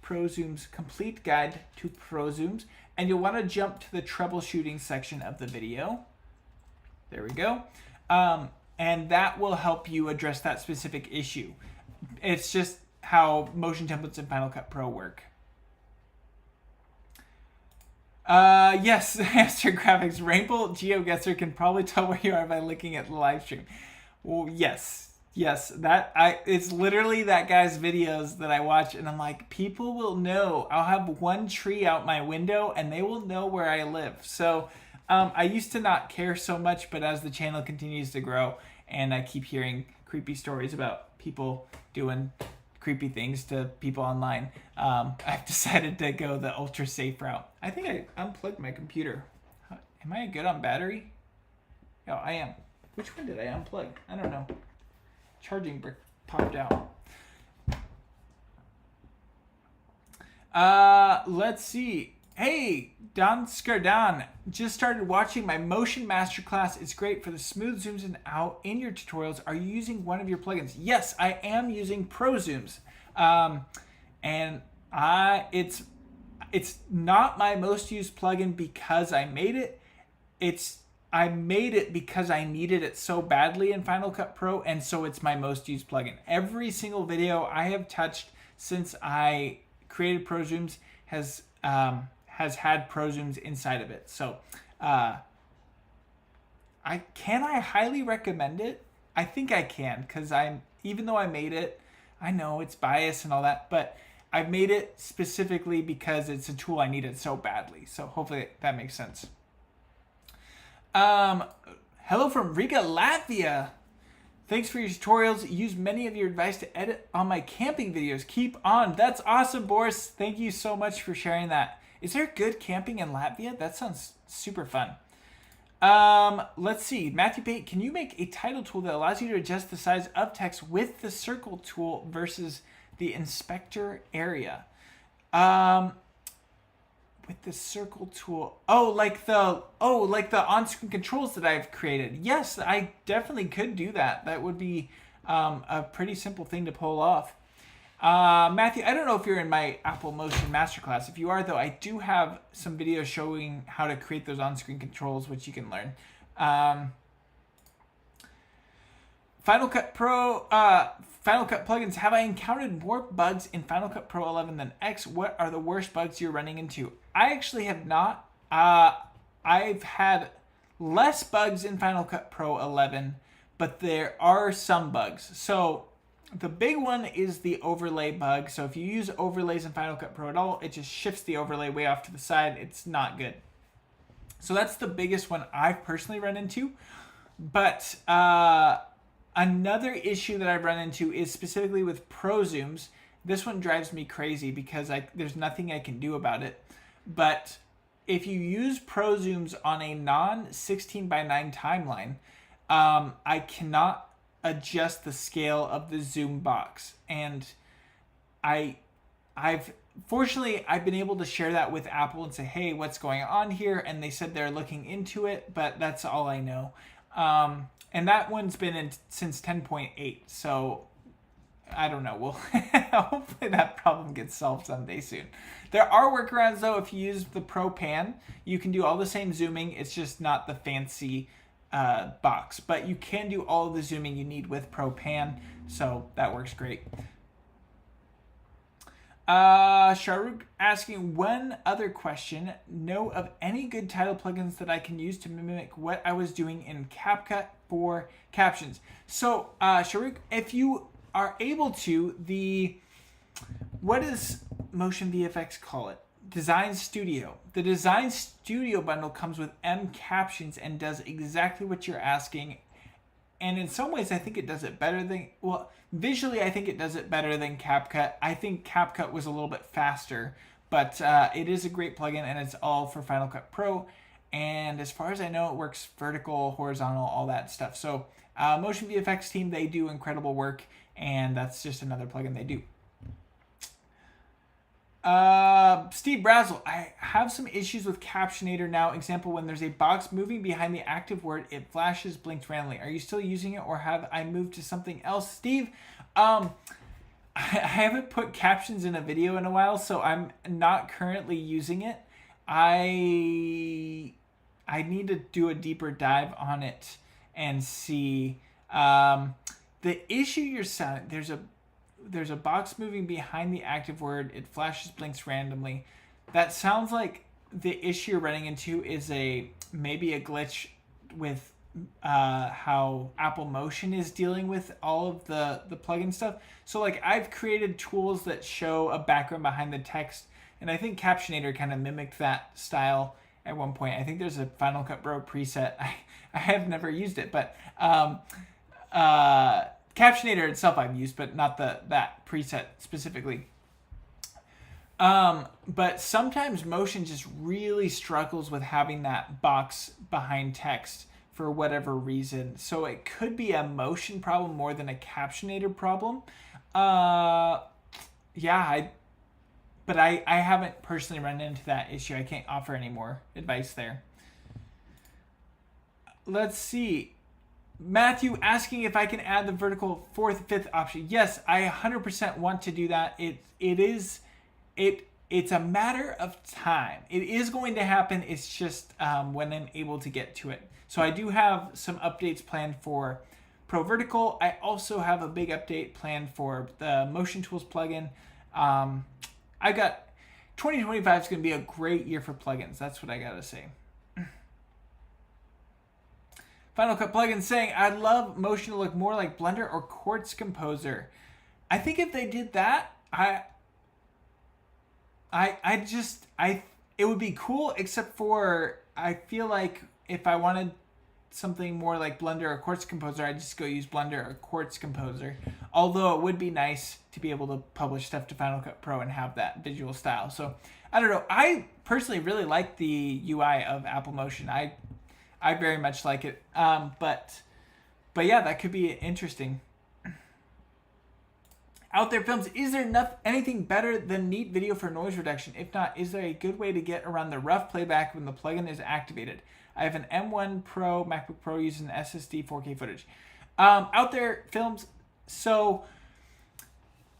ProZooms complete guide to ProZooms, and you'll want to jump to the troubleshooting section of the video. There we go. And that will help you address that specific issue. It's just how motion templates in Final Cut Pro work. Yes, Master Graphics. Rainbow GeoGuessr can probably tell where you are by looking at the live stream. Well, yes. It's literally that guy's videos that I watch, and I'm like, people will know. I'll have one tree out my window, and they will know where I live. So I used to not care so much, but as the channel continues to grow, and I keep hearing creepy stories about people doing creepy things to people online, I've decided to go the ultra safe route. I think I unplugged my computer. Am I good on battery? Oh, I am. Which one did I unplug? I don't know. Charging brick popped out. Let's see. Hey, Don Scardan, just started watching my motion masterclass. It's great for the smooth zooms and out in your tutorials. Are you using one of your plugins? Yes, I am using ProZooms. And it's not my most used plugin because I made it. I made it because I needed it so badly in Final Cut Pro, and so it's my most used plugin. Every single video I have touched since I created ProZooms has had ProZooms inside of it. So I highly recommend it? I think I can, because even though I made it, I know it's biased and all that, but I've made it specifically because it's a tool I needed so badly. So hopefully that makes sense. Hello from Riga, Latvia. Thanks for your tutorials. Use many of your advice to edit on my camping videos. Keep on. That's awesome, Boris. Thank you so much for sharing that. Is there good camping in Latvia? That sounds super fun. Let's see. Matthew Pate, can you make a title tool that allows you to adjust the size of text with the circle tool versus the inspector area? With the circle tool. Like the on-screen controls that I've created. Yes, I definitely could do that. That would be a pretty simple thing to pull off. Matthew, I don't know if you're in my Apple Motion Masterclass. If you are, though, I do have some videos showing how to create those on-screen controls, which you can learn. Final Cut Pro, Final Cut plugins. Have I encountered more bugs in Final Cut Pro 11 than X? What are the worst bugs you're running into? I actually have not. I've had less bugs in Final Cut Pro 11, but there are some bugs. So the big one is the overlay bug. So if you use overlays in Final Cut Pro at all, it just shifts the overlay way off to the side. It's not good. So that's the biggest one I've personally run into. But another issue that I've run into is specifically with ProZooms. This one drives me crazy because there's nothing I can do about it. But if you use ProZooms on a non-16:9 timeline, I cannot adjust the scale of the zoom box. And fortunately, I've been able to share that with Apple and say, hey, what's going on here? And they said they're looking into it, but that's all I know. And that one's been in since 10.8, so I don't know. Well, hopefully that problem gets solved someday soon. There are workarounds, though. If you use the Pro Pan, you can do all the same zooming. It's just not the fancy box. But you can do all of the zooming you need with Pro Pan, so that works great. Shahrukh asking one other question. Know of any good title plugins that I can use to mimic what I was doing in CapCut for captions? So, Shahrukh, if you are able to, what does Motion VFX call it? Design Studio. The Design Studio bundle comes with M captions and does exactly what you're asking. And in some ways, I think it does it better than, well, visually, I think it does it better than CapCut. I think CapCut was a little bit faster, but it is a great plugin, and it's all for Final Cut Pro. And as far as I know, it works vertical, horizontal, all that stuff. So Motion VFX team, they do incredible work, and that's just another plugin they do. Steve Brazel, I have some issues with Captionator now. Example, when there's a box moving behind the active word, it flashes, blinks randomly. Are you still using it, or have I moved to something else? Steve, I haven't put captions in a video in a while, so I'm not currently using it. I need to do a deeper dive on it and see. The issue you're saying, there's a box moving behind the active word. It flashes, blinks randomly. That sounds like the issue you're running into is maybe a glitch with how Apple Motion is dealing with all of the plugin stuff. So like I've created tools that show a background behind the text, and I think Captionator kind of mimicked that style at one point. I think there's a Final Cut Pro preset. I have never used it, but Captionator itself I've used, but not that preset specifically. But sometimes Motion just really struggles with having that box behind text for whatever reason. So it could be a Motion problem more than a Captionator problem. But I haven't personally run into that issue. I can't offer any more advice there. Let's see. Matthew asking if I can add the vertical 4th, 5th option. Yes, I 100% want to do that. It's a matter of time. It is going to happen. It's just when I'm able to get to it. So I do have some updates planned for Pro Vertical. I also have a big update planned for the Motion Tools plugin. I got 2025 is going to be a great year for plugins. That's what I got to say. Final Cut Plugin saying, I'd love Motion to look more like Blender or Quartz Composer. I think if they did that, it would be cool, except for I feel like if I wanted something more like Blender or Quartz Composer, I'd just go use Blender or Quartz Composer. Although it would be nice to be able to publish stuff to Final Cut Pro and have that visual style. So I don't know. I personally really like the UI of Apple Motion. I very much like it. But yeah, that could be interesting. Out There Films, is there anything better than Neat Video for noise reduction? If not, is there a good way to get around the rough playback when the plugin is activated? I have an M1 Pro, MacBook Pro using SSD 4K footage. Out There Films, so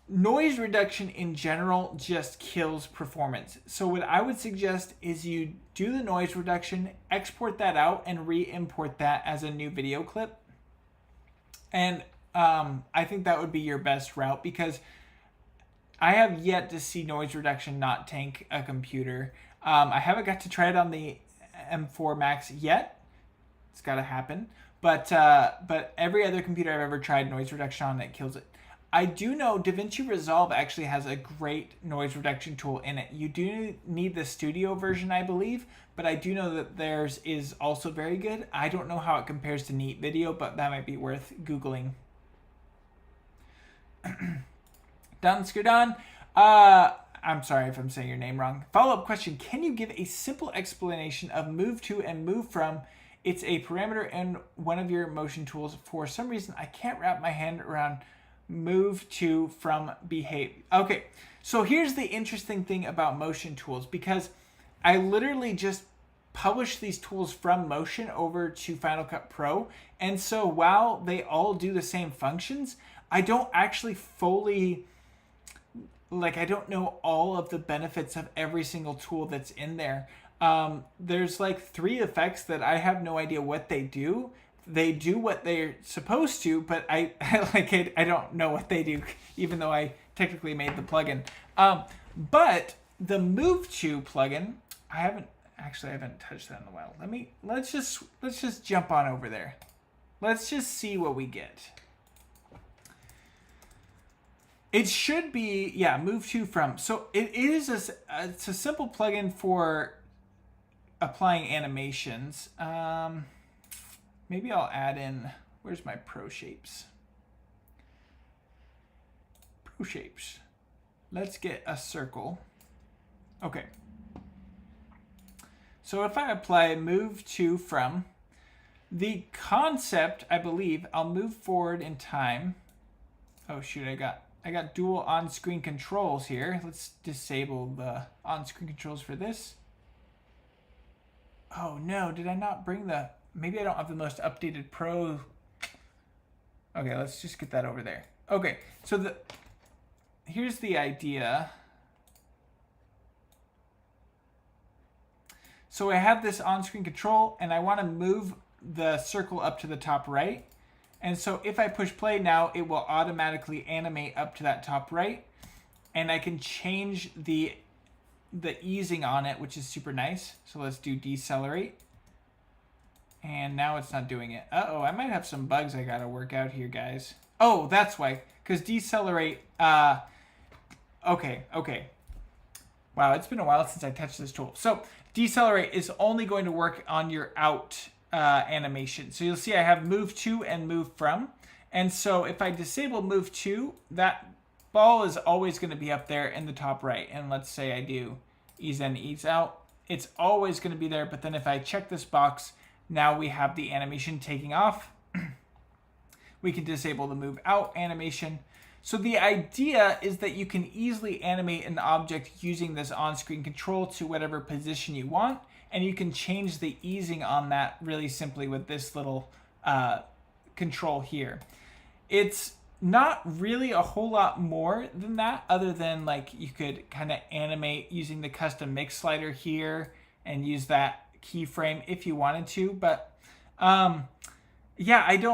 noise reduction in general just kills performance. So what I would suggest is you do the noise reduction, export that out, and re-import that as a new video clip. And I think that would be your best route, because I have yet to see noise reduction not tank a computer. I haven't got to try it on the M4 Max yet. It's got to happen. But every other computer I've ever tried noise reduction on, it kills it. I do know DaVinci Resolve actually has a great noise reduction tool in it. You do need the studio version, I believe, but I do know that theirs is also very good. I don't know how it compares to Neat Video, but that might be worth Googling. Danskerdan, I'm sorry if I'm saying your name wrong. Follow-up question, can you give a simple explanation of move to and move from? It's a parameter in one of your motion tools. For some reason, I can't wrap my hand around move to, from, behave. Okay, so here's the interesting thing about motion tools, because I literally just published these tools from Motion over to Final Cut Pro, and so while they all do the same functions, I don't actually fully, I don't know all of the benefits of every single tool that's in there. There's 3 effects that I have no idea what they do. They do what they're supposed to, but I don't know what they do, even though I technically made the plugin. But the Move To plugin, I haven't touched that in a while. Let's just jump on over there. Let's just see what we get. It should be, yeah, move to from. So it is it's a simple plugin for applying animations. Maybe I'll add in, where's my Pro Shapes? Pro Shapes. Let's get a circle. Okay. So if I apply move to from, the concept, I believe, I'll move forward in time. Oh shoot, I got dual on-screen controls here. Let's disable the on-screen controls for this. Oh no, did I not bring the... Maybe I don't have the most updated Pro. Okay, let's just get that over there. Okay, so here's the idea. So I have this on-screen control, and I want to move the circle up to the top right. And so if I push play now, it will automatically animate up to that top right. And I can change the easing on it, which is super nice. So let's do decelerate. And now it's not doing it. Uh-oh, I might have some bugs I gotta work out here, guys. Oh, that's why. Because decelerate, okay. Wow, it's been a while since I touched this tool. So decelerate is only going to work on your out animation. So you'll see I have move to and move from. And so if I disable move to, that ball is always going to be up there in the top right. And let's say I do ease in, ease out. It's always going to be there. But then if I check this box, now we have the animation taking off. We can disable the move out animation. So the idea is that you can easily animate an object using this on-screen control to whatever position you want. And you can change the easing on that really simply with this little control here. It's not really a whole lot more than that, other than like you could kind of animate using the custom mix slider here and use that keyframe if you wanted to. But yeah,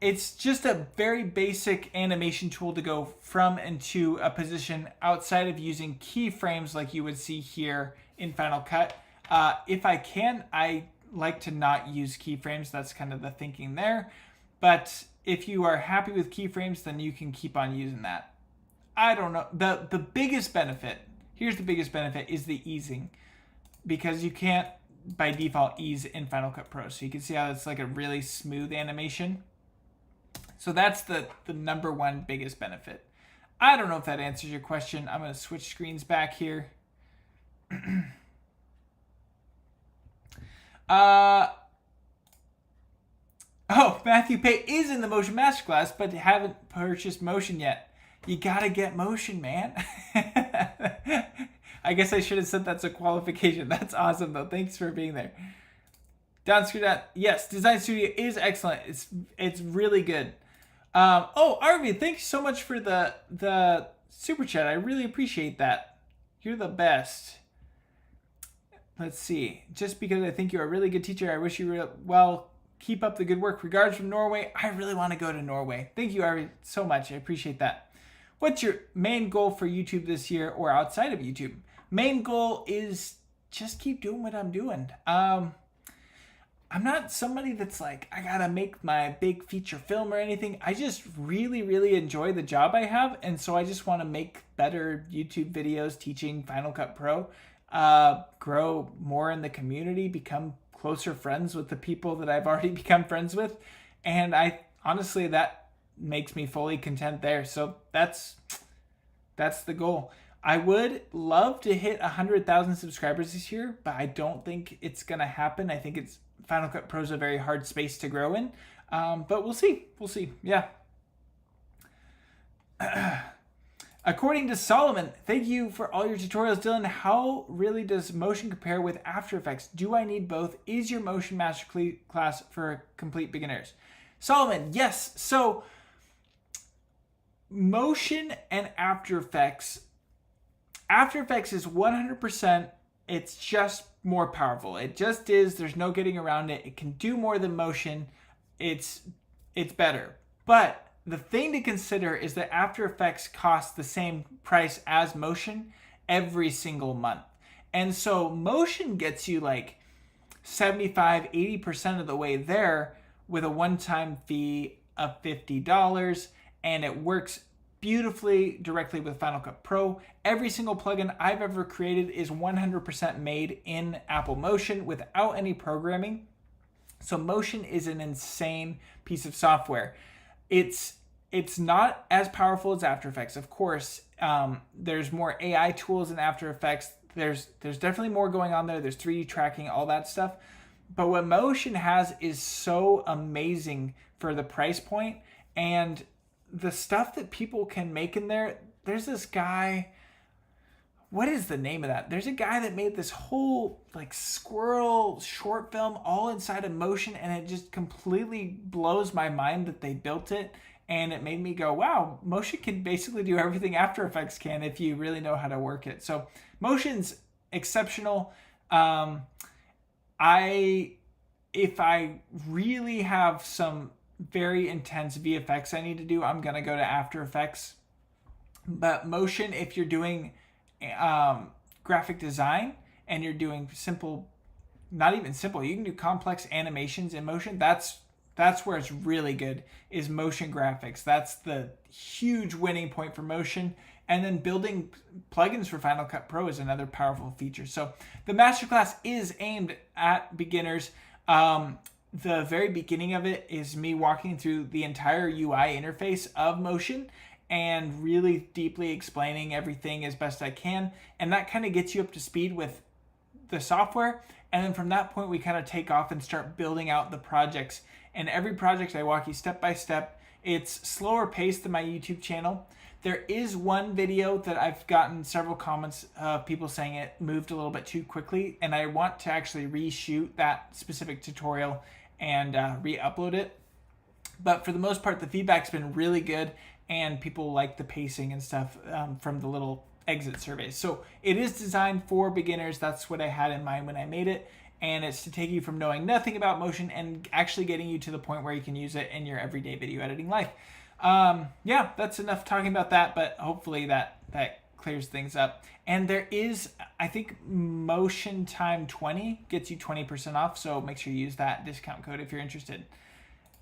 it's just a very basic animation tool to go from and to a position outside of using keyframes like you would see here in Final Cut. If I can, I like to not use keyframes. That's kind of the thinking there. But if you are happy with keyframes, then you can keep on using that. I don't know. The biggest benefit, here's the biggest benefit, is the easing. Because you can't, by default, ease in Final Cut Pro. So you can see how it's like a really smooth animation. So that's the number one biggest benefit. I don't know if that answers your question. I'm going to switch screens back here. Oh, Matthew Pay is in the Motion Masterclass, but haven't purchased Motion yet. You gotta get Motion, man. I guess I should have said that's a qualification. That's awesome, though. Thanks for being there. Down screen down. Yes, Design Studio is excellent. It's really good. Oh, Arvi, thanks so much for the super chat. I really appreciate that. You're the best. Let's see. Just because I think you're a really good teacher, I wish you were well. Keep up the good work. Regards from Norway. I really want to go to Norway. Thank you, Ari, so much. I appreciate that. What's your main goal for YouTube this year or outside of YouTube? Main goal is just keep doing what I'm doing. I'm not somebody that's like, I gotta make my big feature film or anything. I just really, really enjoy the job I have. And so I just want to make better YouTube videos teaching Final Cut Pro. Grow more in the community, become closer friends with the people that I've already become friends with. And I honestly, that makes me fully content there. So that's the goal. I would love to hit 100,000 subscribers this year, but I don't think it's going to happen. I think Final Cut Pro is a very hard space to grow in. But we'll see. We'll see. Yeah. According to Solomon, thank you for all your tutorials, Dylan. How really does motion compare with After Effects? Do I need both? Is your motion master class for complete beginners? Solomon, yes. So motion and After Effects is 100%. It's just more powerful. It just is. There's no getting around it. It can do more than motion. It's better. But the thing to consider is that After Effects costs the same price as motion every single month. And so motion gets you like 75, 80% of the way there with a one-time fee of $50. And it works beautifully directly with Final Cut Pro. Every single plugin I've ever created is 100% made in Apple Motion without any programming. So Motion is an insane piece of software. It's not as powerful as After Effects, of course. There's more AI tools in After Effects. There's definitely more going on there. There's 3D tracking, all that stuff. But what Motion has is so amazing for the price point, and the stuff that people can make in there. There's this guy, what is the name of that? There's a guy that made this whole like squirrel short film all inside of Motion, and it just completely blows my mind that they built it. And it made me go, wow, Motion can basically do everything After Effects can if you really know how to work it. So Motion's exceptional. If I really have some very intense VFX I need to do, I'm going to go to After Effects. But Motion, if you're doing graphic design and you're doing simple, not even simple, you can do complex animations in Motion. That's where it's really good, is motion graphics. That's the huge winning point for Motion. And then building plugins for Final Cut Pro is another powerful feature. So the masterclass is aimed at beginners. The very beginning of it is me walking through the entire UI interface of Motion and really deeply explaining everything as best I can. And that kind of gets you up to speed with the software. And then from that point, we kind of take off and start building out the projects. And every project I walk you step by step. It's slower paced than my YouTube channel. There is one video that I've gotten several comments of people saying it moved a little bit too quickly, and I want to actually reshoot that specific tutorial and re-upload it. But for the most part, the feedback's been really good, and people like the pacing and stuff from the little exit surveys. So it is designed for beginners. That's what I had in mind when I made it. And it's to take you from knowing nothing about Motion and actually getting you to the point where you can use it in your everyday video editing life. Yeah, that's enough talking about that, but hopefully that clears things up. And there is, I think, Motion Time 20 gets you 20% off, so make sure you use that discount code if you're interested.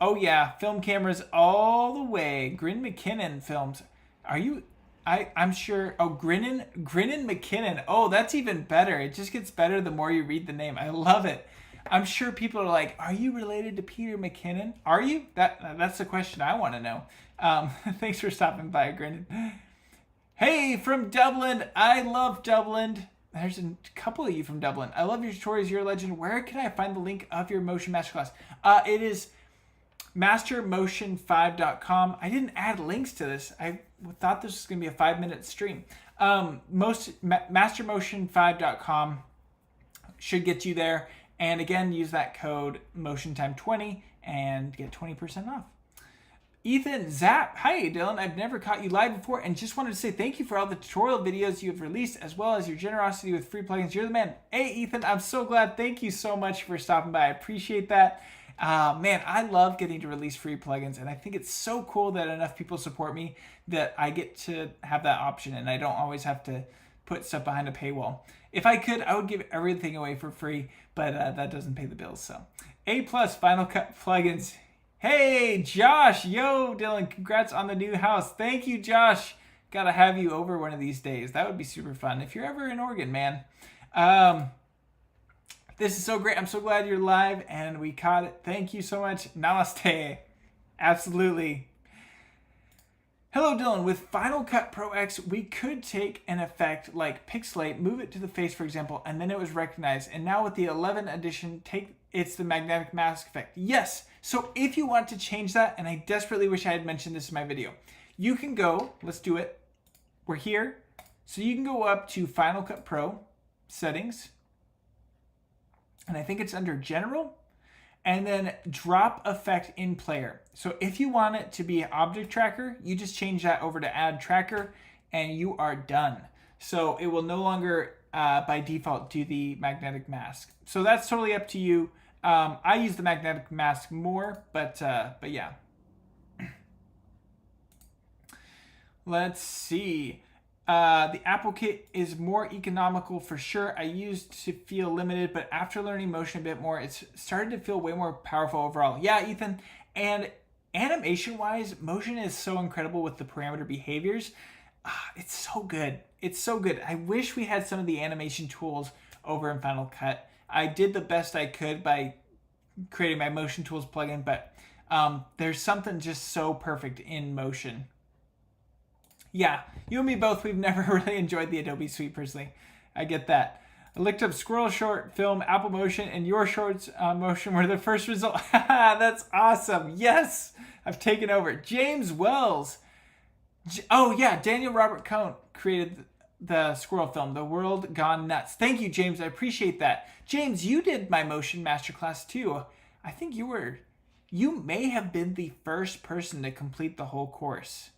Oh yeah, film cameras all the way. Grin McKinnon Films. Are you... I'm sure. Oh, Grinnin McKinnon. Oh, that's even better. It just gets better the more you read the name. I love it. I'm sure people are like, are you related to Peter McKinnon? Are you? That's the question I want to know. Thanks for stopping by, Grinnin. Hey, from Dublin. I love Dublin. There's a couple of you from Dublin. I love your stories. You're a legend. Where can I find the link of your Motion Masterclass? It is mastermotion5.com. I didn't add links to this. I thought this was going to be a 5-minute stream. Mastermotion5.com should get you there. And again, use that code MotionTime20 and get 20% off. Ethan Zap. Hi, Dylan. I've never caught you live before and just wanted to say thank you for all the tutorial videos you have released as well as your generosity with free plugins. You're the man. Hey, Ethan, I'm so glad. Thank you so much for stopping by. I appreciate that. Man, I love getting to release free plugins, and I think it's so cool that enough people support me that I get to have that option, and I don't always have to put stuff behind a paywall. If I could, I would give everything away for free, but that doesn't pay the bills. So, A+ Final Cut plugins. Hey, Josh. Yo, Dylan, congrats on the new house. Thank you, Josh. Gotta have you over one of these days. That would be super fun if you're ever in Oregon, man. This is so great. I'm so glad you're live and we caught it. Thank you so much. Namaste. Absolutely. Hello, Dylan. With Final Cut Pro X, we could take an effect like pixelate, move it to the face, for example, and then it was recognized. And now with the 11 edition, it's the magnetic mask effect. Yes. So if you want to change that, and I desperately wish I had mentioned this in my video, you can go, let's do it. We're here. So you can go up to Final Cut Pro, Settings, and I think it's under General, and then Drop Effect in Player. So if you want it to be Object Tracker, you just change that over to Add Tracker, and you are done. So it will no longer, by default, do the magnetic mask. So that's totally up to you. I use the magnetic mask more, but yeah. Let's see. The Apple Kit is more economical for sure. I used to feel limited, but after learning Motion a bit more, it's started to feel way more powerful overall. Yeah, Ethan. And animation wise, motion is so incredible with the parameter behaviors. It's so good. It's so good. I wish we had some of the animation tools over in Final Cut. I did the best I could by creating my motion tools plugin, but there's something just so perfect in motion. Yeah, you and me both, we've never really enjoyed the Adobe Suite personally. I get that. I looked up Squirrel Short Film, Apple Motion, and your Shorts Motion were the first result. That's awesome. Yes, I've taken over. James Wells. Oh, yeah, Daniel Robert Cohn created the Squirrel Film, The World Gone Nuts. Thank you, James. I appreciate that. James, you did my motion masterclass too. I think you may have been the first person to complete the whole course.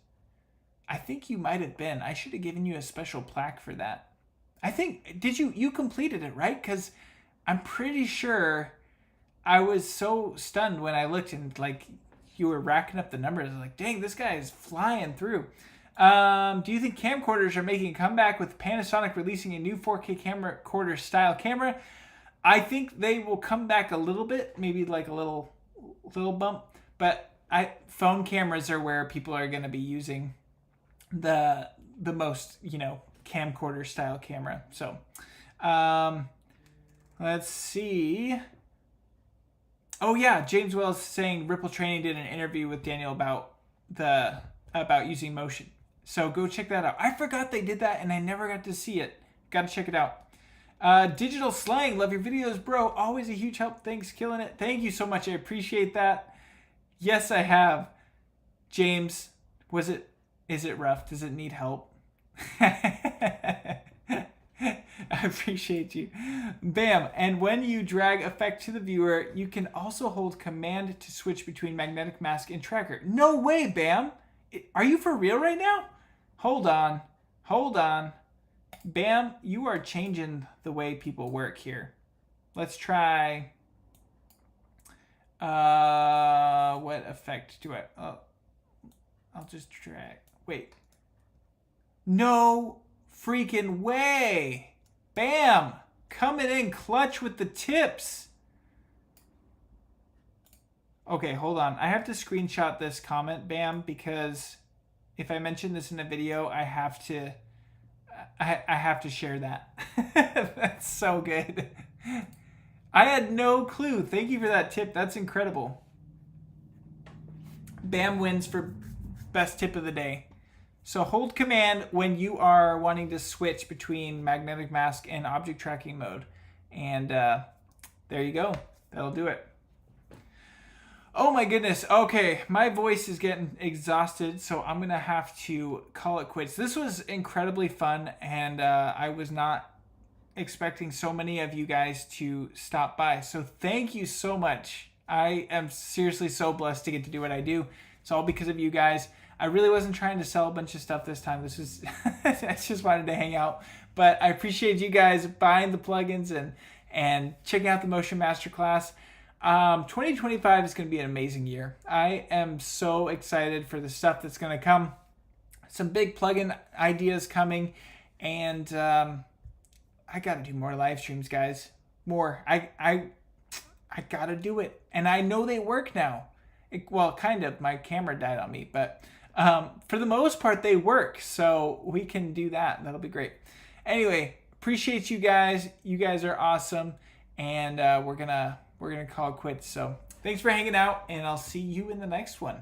I think you might have been. I should have given you a special plaque for that. I think, did you completed it, right? Because I'm pretty sure I was so stunned when I looked and like you were racking up the numbers. I was like, dang, this guy is flying through. Do you think camcorders are making a comeback with Panasonic releasing a new 4K camcorder style camera? I think they will come back a little bit, maybe like a little bump. But phone cameras are where people are going to be using the most, camcorder style camera. So let's see. Oh yeah, James Wells saying Ripple Training did an interview with Daniel about using motion. So go check that out. I forgot they did that and I never got to see it. Gotta check it out. Digital Slang, love your videos, bro. Always a huge help. Thanks, killing it. Thank you so much. I appreciate that. Yes, I have. James, is it rough? Does it need help? I appreciate you. Bam. And when you drag effect to the viewer, you can also hold command to switch between magnetic mask and tracker. No way, Bam. Are you for real right now? Hold on. Bam, you are changing the way people work here. Let's try. What effect do I... Oh, I'll just drag. Wait. No freaking way. Bam. Coming in clutch with the tips. Okay, hold on. I have to screenshot this comment, Bam, because if I mention this in a video, I have to share that. That's so good. I had no clue. Thank you for that tip. That's incredible. Bam wins for best tip of the day. So hold command when you are wanting to switch between magnetic mask and object tracking mode. And there you go. That'll do it. Oh my goodness. Okay, my voice is getting exhausted, so I'm going to have to call it quits. This was incredibly fun, and I was not expecting so many of you guys to stop by. So thank you so much. I am seriously so blessed to get to do what I do. It's all because of you guys. I really wasn't trying to sell a bunch of stuff this time. This was I just wanted to hang out. But I appreciate you guys buying the plugins and checking out the Motion Masterclass. 2025 is going to be an amazing year. I am so excited for the stuff that's going to come. Some big plugin ideas coming, and I got to do more live streams, guys. More. I got to do it, and I know they work now. Well, kind of. My camera died on me, but for the most part, they work. So we can do that. That'll be great. Anyway, appreciate you guys. You guys are awesome, and we're gonna call it quits. So thanks for hanging out, and I'll see you in the next one.